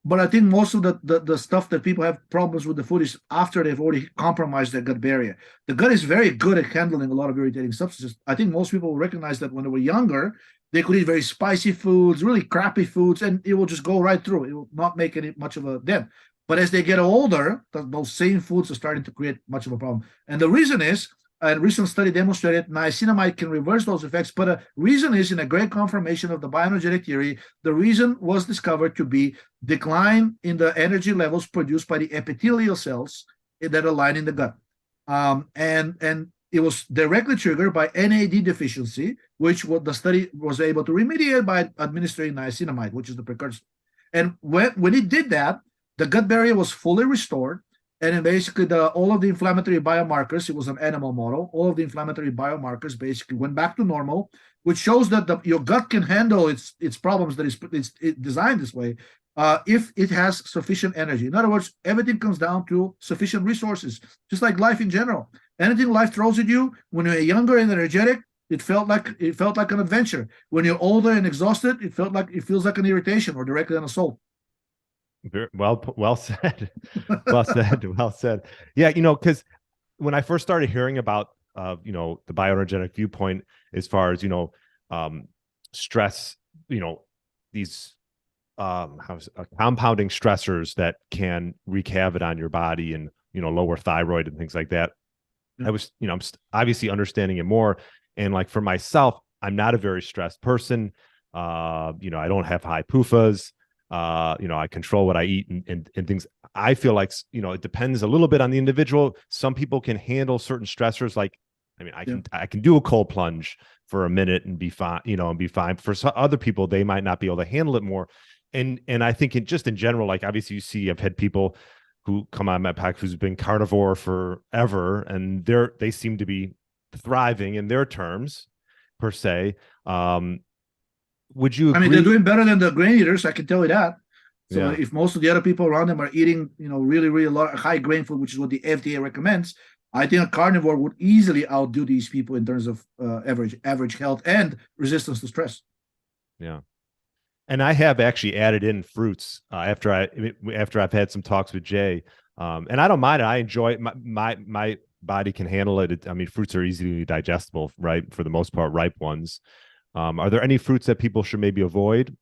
But I think most of the stuff that people have problems with the food is after they've already compromised their gut barrier. The gut is very good at handling a lot of irritating substances. I think most people will recognize that when they were younger, they could eat very spicy foods, really crappy foods, and it will just go right through. It will not make any much of a dent. But as they get older, those same foods are starting to create much of a problem. And the reason is, a recent study demonstrated niacinamide can reverse those effects, but a reason is, in a great confirmation of the bioenergetic theory, the reason was discovered to be decline in the energy levels produced by the epithelial cells that are lining the gut. And it was directly triggered by NAD deficiency, which what the study was able to remediate by administering niacinamide, which is the precursor. And when it did that, the gut barrier was fully restored. And then basically all of the inflammatory biomarkers, it was an animal model, all of the inflammatory biomarkers basically went back to normal, which shows that your gut can handle its problems, that it's designed this way, if it has sufficient energy. In other words, everything comes down to sufficient resources, just like life in general. Anything life throws at you, when you're younger and energetic, it felt like an adventure. When you're older and exhausted, it feels like an irritation or directly an assault. Well said. Well said. Yeah, because when I first started hearing about the bioenergetic viewpoint, as far as stress, these compounding stressors that can wreak havoc on your body and, lower thyroid and things like that. I was, I'm obviously understanding it more. And like for myself, I'm not a very stressed person. I don't have high PUFAs. I control what I eat and things. I feel like, it depends a little bit on the individual. Some people can handle certain stressors. Like, I can do a cold plunge for a minute and be fine, and be fine. For some other people, they might not be able to handle it more. And I think just in general, like obviously I've had people who come on my pack who's been carnivore forever, and they seem to be thriving in their terms per se. Would you agree? They're doing better than the grain eaters, I can tell you that. So if most of the other people around them are eating, really, really a lot of high grain food, which is what the FDA recommends, I think a carnivore would easily outdo these people in terms of average health and resistance to stress. Yeah. And I have actually added in fruits after I've had some talks with Jay, and I don't mind it. I enjoy it. My body can handle it. Fruits are easily digestible, right? For the most part, ripe ones. Are there any fruits that people should maybe avoid?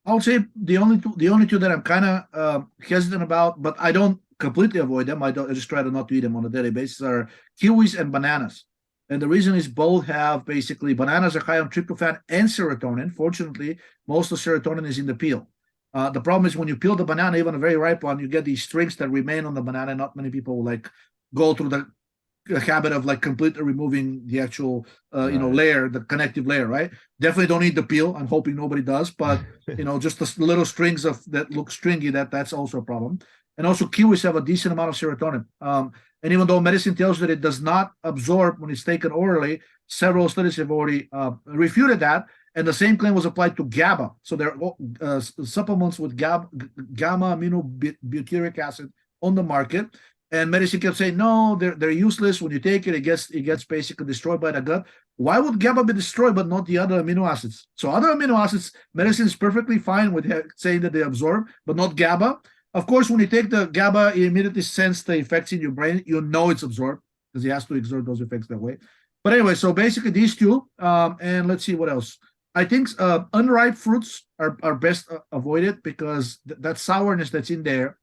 I would say the only two that I'm kind of hesitant about, but I don't completely avoid them. I just try to not to eat them on a daily basis, are kiwis and bananas. And the reason is both have basically, bananas are high on tryptophan and serotonin. Fortunately, most of the serotonin is in the peel. The problem is when you peel the banana, even a very ripe one, you get these strings that remain on the banana. Not many people go through the habit of completely removing the actual layer, the connective layer, right? Definitely don't eat the peel. I'm hoping nobody does, but just the little strings that look stringy, that's also a problem. And also kiwis have a decent amount of serotonin. And even though medicine tells that it does not absorb when it's taken orally, several studies have already refuted that. And the same claim was applied to GABA. So there are supplements with gamma aminobutyric acid on the market. And medicine kept saying, no, they're useless. When you take it, it gets basically destroyed by the gut. Why would GABA be destroyed, but not the other amino acids? So other amino acids, medicine is perfectly fine with saying that they absorb, but not GABA. Of course, when you take the GABA, you immediately sense the effects in your brain. It's absorbed because it has to exert those effects that way. But anyway, so basically these two, and let's see what else. I think unripe fruits are best avoided because that sourness that's in there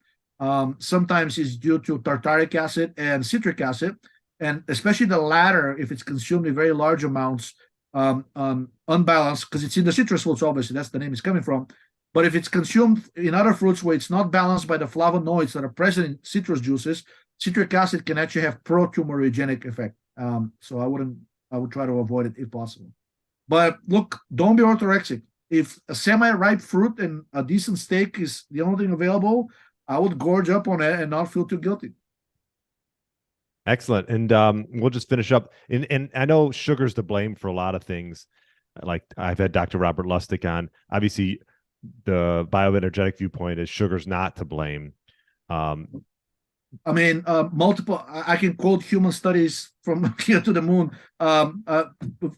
sometimes is due to tartaric acid and citric acid, and especially the latter, if it's consumed in very large amounts, unbalanced, because it's in the citrus fruits, obviously, that's the name it's coming from. But if it's consumed in other fruits where it's not balanced by the flavonoids that are present in citrus juices, citric acid can actually have pro-tumorigenic effect. So I would try to avoid it if possible. But look, don't be orthorexic. If a semi-ripe fruit and a decent steak is the only thing available, I would gorge up on it and not feel too guilty. Excellent. And we'll just finish up. And I know sugar's to blame for a lot of things. Like I've had Dr. Robert Lustig on. Obviously, the bioenergetic viewpoint is sugar's not to blame. Multiple. I can quote human studies from here to the moon.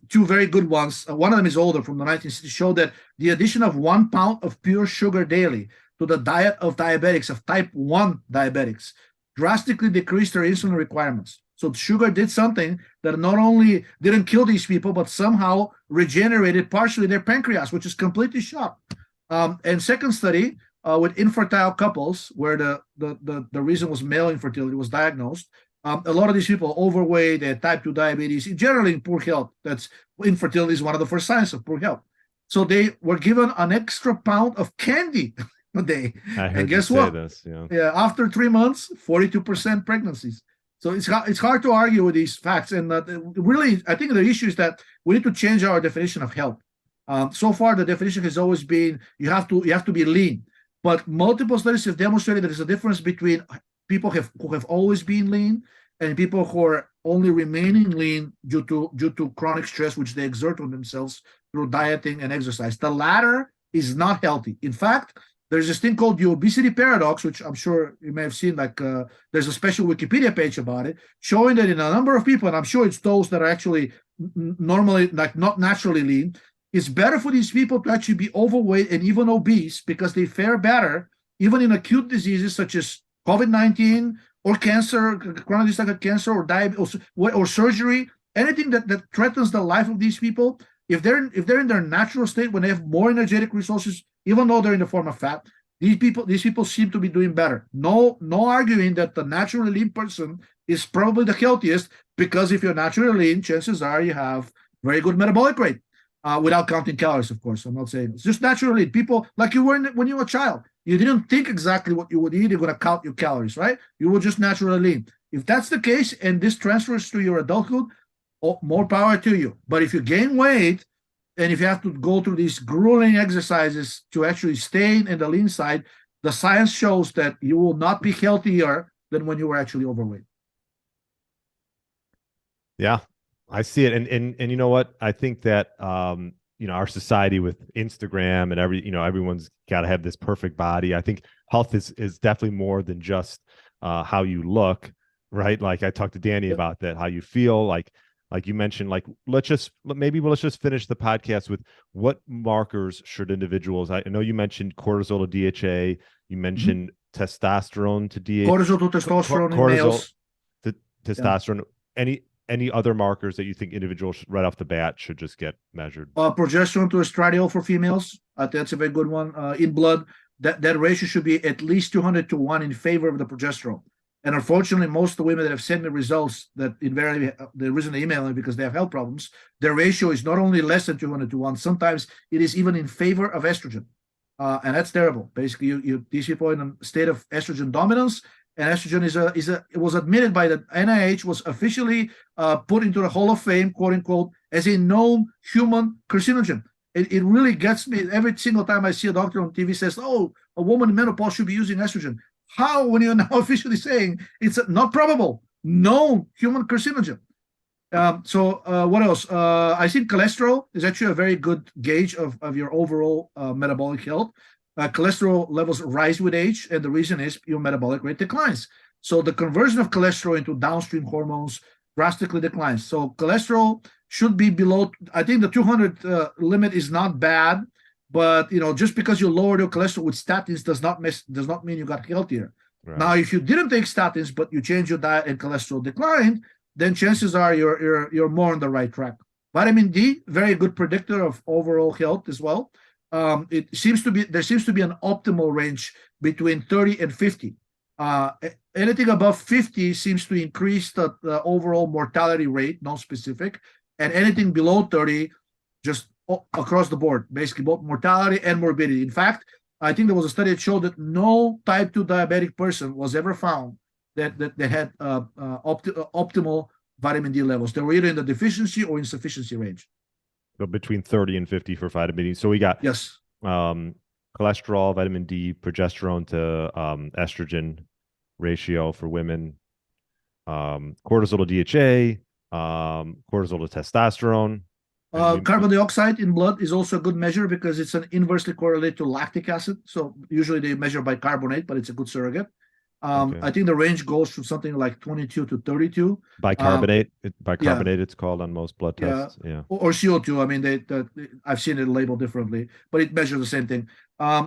Two very good ones. One of them is older, from the 1960s, showed that the addition of 1 pound of pure sugar daily to the diet of diabetics, of type 1 diabetics, drastically decreased their insulin requirements. So sugar did something that not only didn't kill these people, but somehow regenerated partially their pancreas, which is completely shot. And second study with infertile couples, where the reason was male infertility was diagnosed. A lot of these people are overweight, they had type 2 diabetes, generally in poor health. That's infertility is one of the first signs of poor health. So they were given an extra pound of candy a day. And guess what? After 3 months, 42% pregnancies. So it's hard to argue with these facts. And really, I think the issue is that we need to change our definition of health. So far, the definition has always been you have to be lean. But multiple studies have demonstrated that there's a difference between people who have always been lean and people who are only remaining lean due to chronic stress, which they exert on themselves through dieting and exercise. The latter is not healthy. In fact, there's this thing called the obesity paradox, which I'm sure you may have seen. There's a special Wikipedia page about it, showing that in a number of people, and I'm sure it's those that are actually normally not naturally lean, it's better for these people to actually be overweight and even obese because they fare better, even in acute diseases such as COVID-19 or cancer, chronic cancer or diabetes or surgery, anything that threatens the life of these people. if they're in their natural state, when they have more energetic resources, even though they're in the form of fat, these people seem to be doing better. No arguing that the naturally lean person is probably the healthiest, because if you're naturally lean, chances are you have very good metabolic rate, without counting calories, of course. I'm not saying it's just naturally lean. People like you were when you were a child, you didn't think exactly what you would eat. You're going to count your calories, right? You were just naturally lean. If that's the case and this transfers to your adulthood, more power to you. But if you gain weight, and if you have to go through these grueling exercises to actually stay in the lean side, the science shows that you will not be healthier than when you were actually overweight. Yeah, I see it. And you know what? I think that, our society with Instagram and everyone's got to have this perfect body. I think health is definitely more than just how you look, right? Like I talked to Danny about that, how you feel, like you mentioned, like let's just finish the podcast with what markers should individuals. I know you mentioned cortisol to DHA, you mentioned testosterone to DHA, cortisol to testosterone in males, to testosterone. Any other markers that you think individuals right off the bat should just get measured? Progesterone to estradiol for females. That's a very good one. In blood, that ratio should be at least 200 to 1 in favor of the progesterone. And unfortunately, most of the women that have sent me results that invariably the reason they email me because they have health problems, their ratio is not only less than 200 to 1, sometimes it is even in favor of estrogen. And that's terrible. Basically, these people are in a state of estrogen dominance, and estrogen it was admitted by the NIH, was officially put into the Hall of Fame, quote unquote, as a known human carcinogen. It really gets me every single time I see a doctor on TV says, "Oh, a woman in menopause should be using estrogen." How, when you're now officially saying it's not probable, known human carcinogen? What else? I think cholesterol is actually a very good gauge of your overall metabolic health. Cholesterol levels rise with age, and the reason is your metabolic rate declines. So the conversion of cholesterol into downstream hormones drastically declines. So cholesterol should be below, I think the 200 limit is not bad, but just because you lowered your cholesterol with statins does not mean you got healthier. Right. Now, if you didn't take statins but you change your diet and cholesterol declined, then chances are you're more on the right track. Vitamin D, very good predictor of overall health as well. There seems to be an optimal range between 30 and 50. Anything above 50 seems to increase the overall mortality rate, non-specific, and anything below 30, just across the board, basically both mortality and morbidity. In fact, I think there was a study that showed that no type 2 diabetic person was ever found that had optimal vitamin D levels. They were either in the deficiency or insufficiency range. So between 30 and 50 for vitamin D. So we got cholesterol, vitamin D, progesterone to estrogen ratio for women, cortisol to DHA, cortisol to testosterone. Carbon dioxide in blood is also a good measure because it's an inversely correlated to lactic acid. So usually they measure by carbonate, but it's a good surrogate. I think the range goes from something like 22 to 32. Bicarbonate, it's called on most blood tests. Yeah. Or CO2. I mean, I've seen it labeled differently, but it measures the same thing.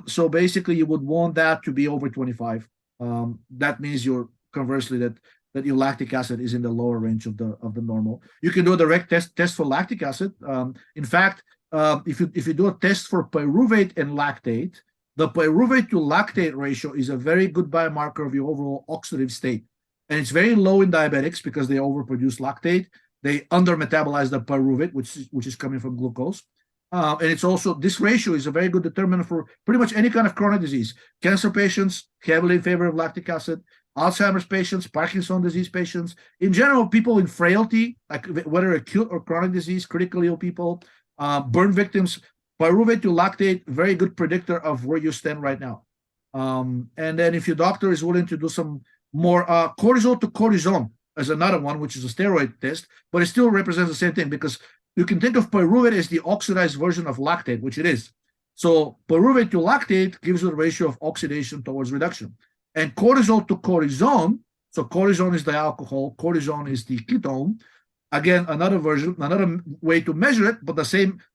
So basically, you would want that to be over 25. That means conversely that your lactic acid is in the lower range of the normal. You can do a direct test for lactic acid. In fact, if you do a test for pyruvate and lactate, the pyruvate to lactate ratio is a very good biomarker of your overall oxidative state. And it's very low in diabetics because they overproduce lactate. They under-metabolize the pyruvate, which is coming from glucose. And it's also, this ratio is a very good determinant for pretty much any kind of chronic disease. Cancer patients, heavily in favor of lactic acid. Alzheimer's patients, Parkinson's disease patients. In general, people in frailty, like whether acute or chronic disease, critically ill people, burn victims, pyruvate to lactate, very good predictor of where you stand right now. And then if your doctor is willing to do some more cortisol to cortisone as another one, which is a steroid test, but it still represents the same thing because you can think of pyruvate as the oxidized version of lactate, which it is. So pyruvate to lactate gives you the ratio of oxidation towards reduction. And cortisol to cortisone, so cortisone is the alcohol, cortisone is the ketone. Again, another way to measure it, but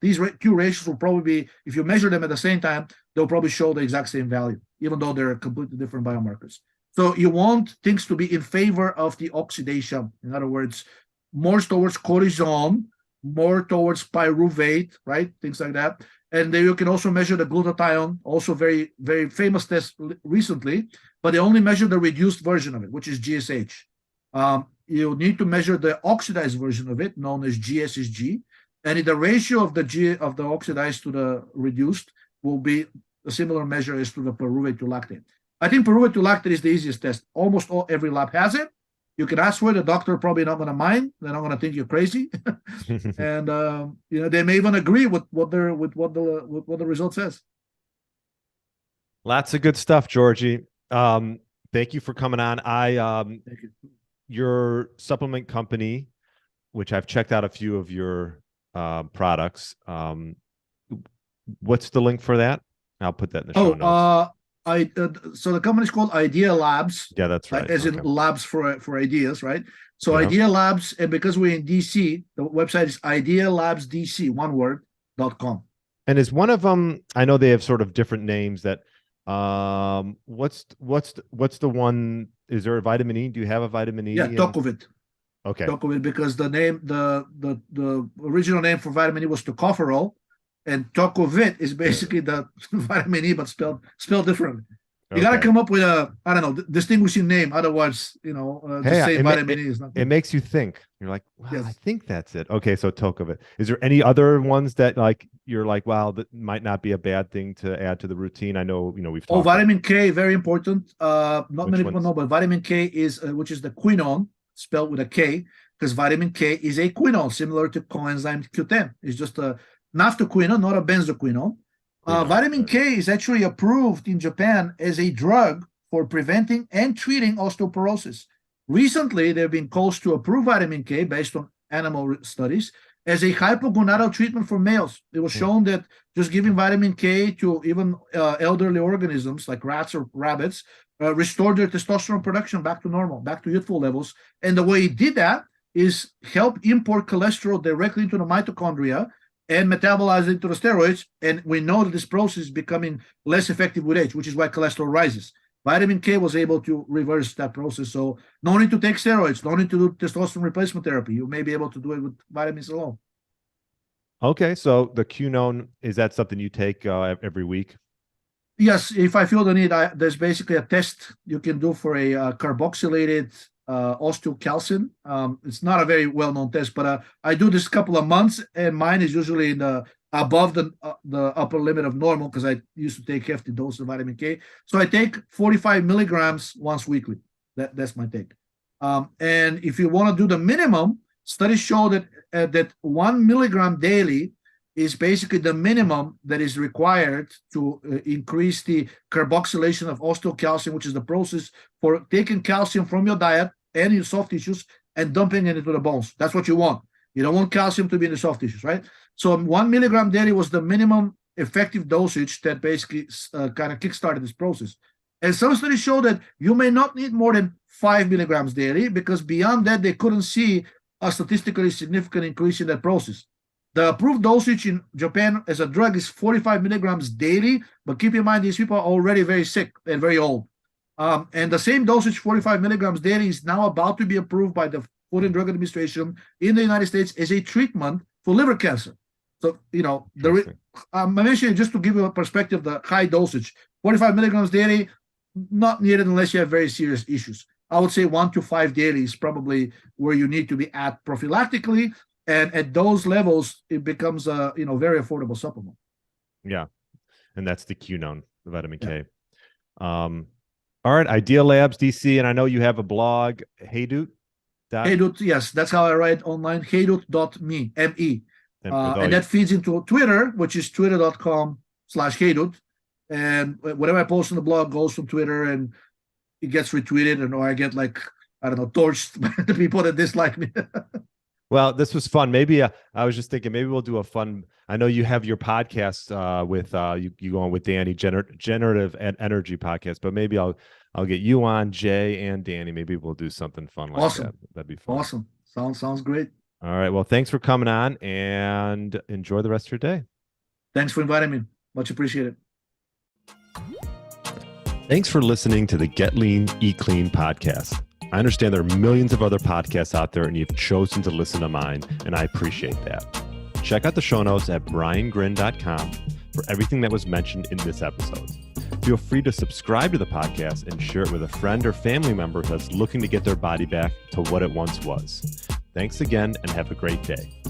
these two ratios will probably be, if you measure them at the same time, they'll probably show the exact same value, even though they're completely different biomarkers. So you want things to be in favor of the oxidation. In other words, more towards cortisone more towards pyruvate, right? Things like that. And then you can also measure the glutathione, also very, very famous test recently, but they only measure the reduced version of it, which is GSH. You need to measure the oxidized version of it, known as GSSG. And the ratio of the oxidized to the reduced will be a similar measure as to the pyruvate to lactate. I think pyruvate to lactate is the easiest test. Almost every lab has it. You can ask for it. The doctor probably not going to mind. They're not going to think you're crazy, and they may even agree with what the result says. Lots of good stuff, Georgi. Thank you for coming on. Thank you. Your supplement company, which I've checked out a few of your products. What's the link for that? I'll put that in the show notes. So the company is called Idea Labs. Yeah, that's right. As in labs for ideas, right? So yeah. Idea Labs, and because we're in DC, the website is idealabsdc, one word, .com. And is one of them? I know they have sort of different names. That what's the one? Is there a vitamin E? Do you have a vitamin E? Yeah, Tocovit. Okay. Tocovit, because the name, the original name for vitamin E was tocopherol. And Tocovit is basically the vitamin E, but spelled differently. You got to come up with distinguishing name. Otherwise, just say vitamin E is not good. It makes you think. You're like, wow, yes. I think that's it. Okay, so Tocovit. Is there any other ones that you're like, wow, that might not be a bad thing to add to the routine? I know, we've talked vitamin K, very important. Not many people know, but vitamin K is, which is the quinone, spelled with a K, because vitamin K is a quinone, similar to coenzyme Q10. It's just a naphthoquinone, not a benzoquinone. Vitamin K is actually approved in Japan as a drug for preventing and treating osteoporosis. Recently, there have been calls to approve vitamin K based on animal studies as a hypogonadal treatment for males. It was shown that just giving vitamin K to even elderly organisms like rats or rabbits restored their testosterone production back to normal, back to youthful levels. And the way it did that is help import cholesterol directly into the mitochondria and metabolize it to the steroids. And we know that this process is becoming less effective with age, which is why cholesterol rises. Vitamin K was able to reverse that process. So no need to take steroids, no need to do testosterone replacement therapy. You may be able to do it with vitamins alone. Okay, so the quinone, is that something you take every week? Yes, if I feel the need. There's basically a test you can do for a carboxylated osteocalcin. It's not a very well-known test, but I do this a couple of months, and mine is usually above the upper limit of normal, because I used to take hefty doses of vitamin K. So I take 45 milligrams once weekly. That's my take. And if you want to do the minimum, studies show that 1 milligram daily is basically the minimum that is required to increase the carboxylation of osteocalcium, which is the process for taking calcium from your diet and your soft tissues and dumping it into the bones. That's what you want. You don't want calcium to be in the soft tissues, right? So 1 milligram daily was the minimum effective dosage that basically kind of kickstarted this process. And some studies show that you may not need more than 5 milligrams daily, because beyond that, they couldn't see a statistically significant increase in that process. The approved dosage in Japan as a drug is 45 milligrams daily, but keep in mind, these people are already very sick and very old. And the same dosage, 45 milligrams daily, is now about to be approved by the Food and Drug Administration in the United States as a treatment for liver cancer. So, I'm mentioning just to give you a perspective, the high dosage, 45 milligrams daily, not needed unless you have very serious issues. I would say 1 to 5 daily is probably where you need to be at prophylactically. And at those levels, it becomes a very affordable supplement. Yeah, and that's the quinone, the vitamin K. All right, Idea Labs DC, and I know you have a blog, Heydut. Heydut, yes, that's how I write online. Heydut.me, M-E, and that feeds into Twitter, which is twitter.com/Heydut, and whatever I post on the blog goes from Twitter, and it gets retweeted, and or I get torched by the people that dislike me. Well, this was fun. Maybe I was just thinking maybe we'll do a fun. I know you have your podcast with you go on with Danny, Generative Energy podcast, but maybe I'll get you on, Jay and Danny. Maybe we'll do something fun like that. That'd be fun. Awesome. Sounds great. All right. Well, thanks for coming on, and enjoy the rest of your day. Thanks for inviting me. Much appreciated. Thanks for listening to the Get Lean, Eat Clean podcast. I understand there are millions of other podcasts out there, and you've chosen to listen to mine, and I appreciate that. Check out the show notes at briangryn.com for everything that was mentioned in this episode. Feel free to subscribe to the podcast and share it with a friend or family member that's looking to get their body back to what it once was. Thanks again, and have a great day.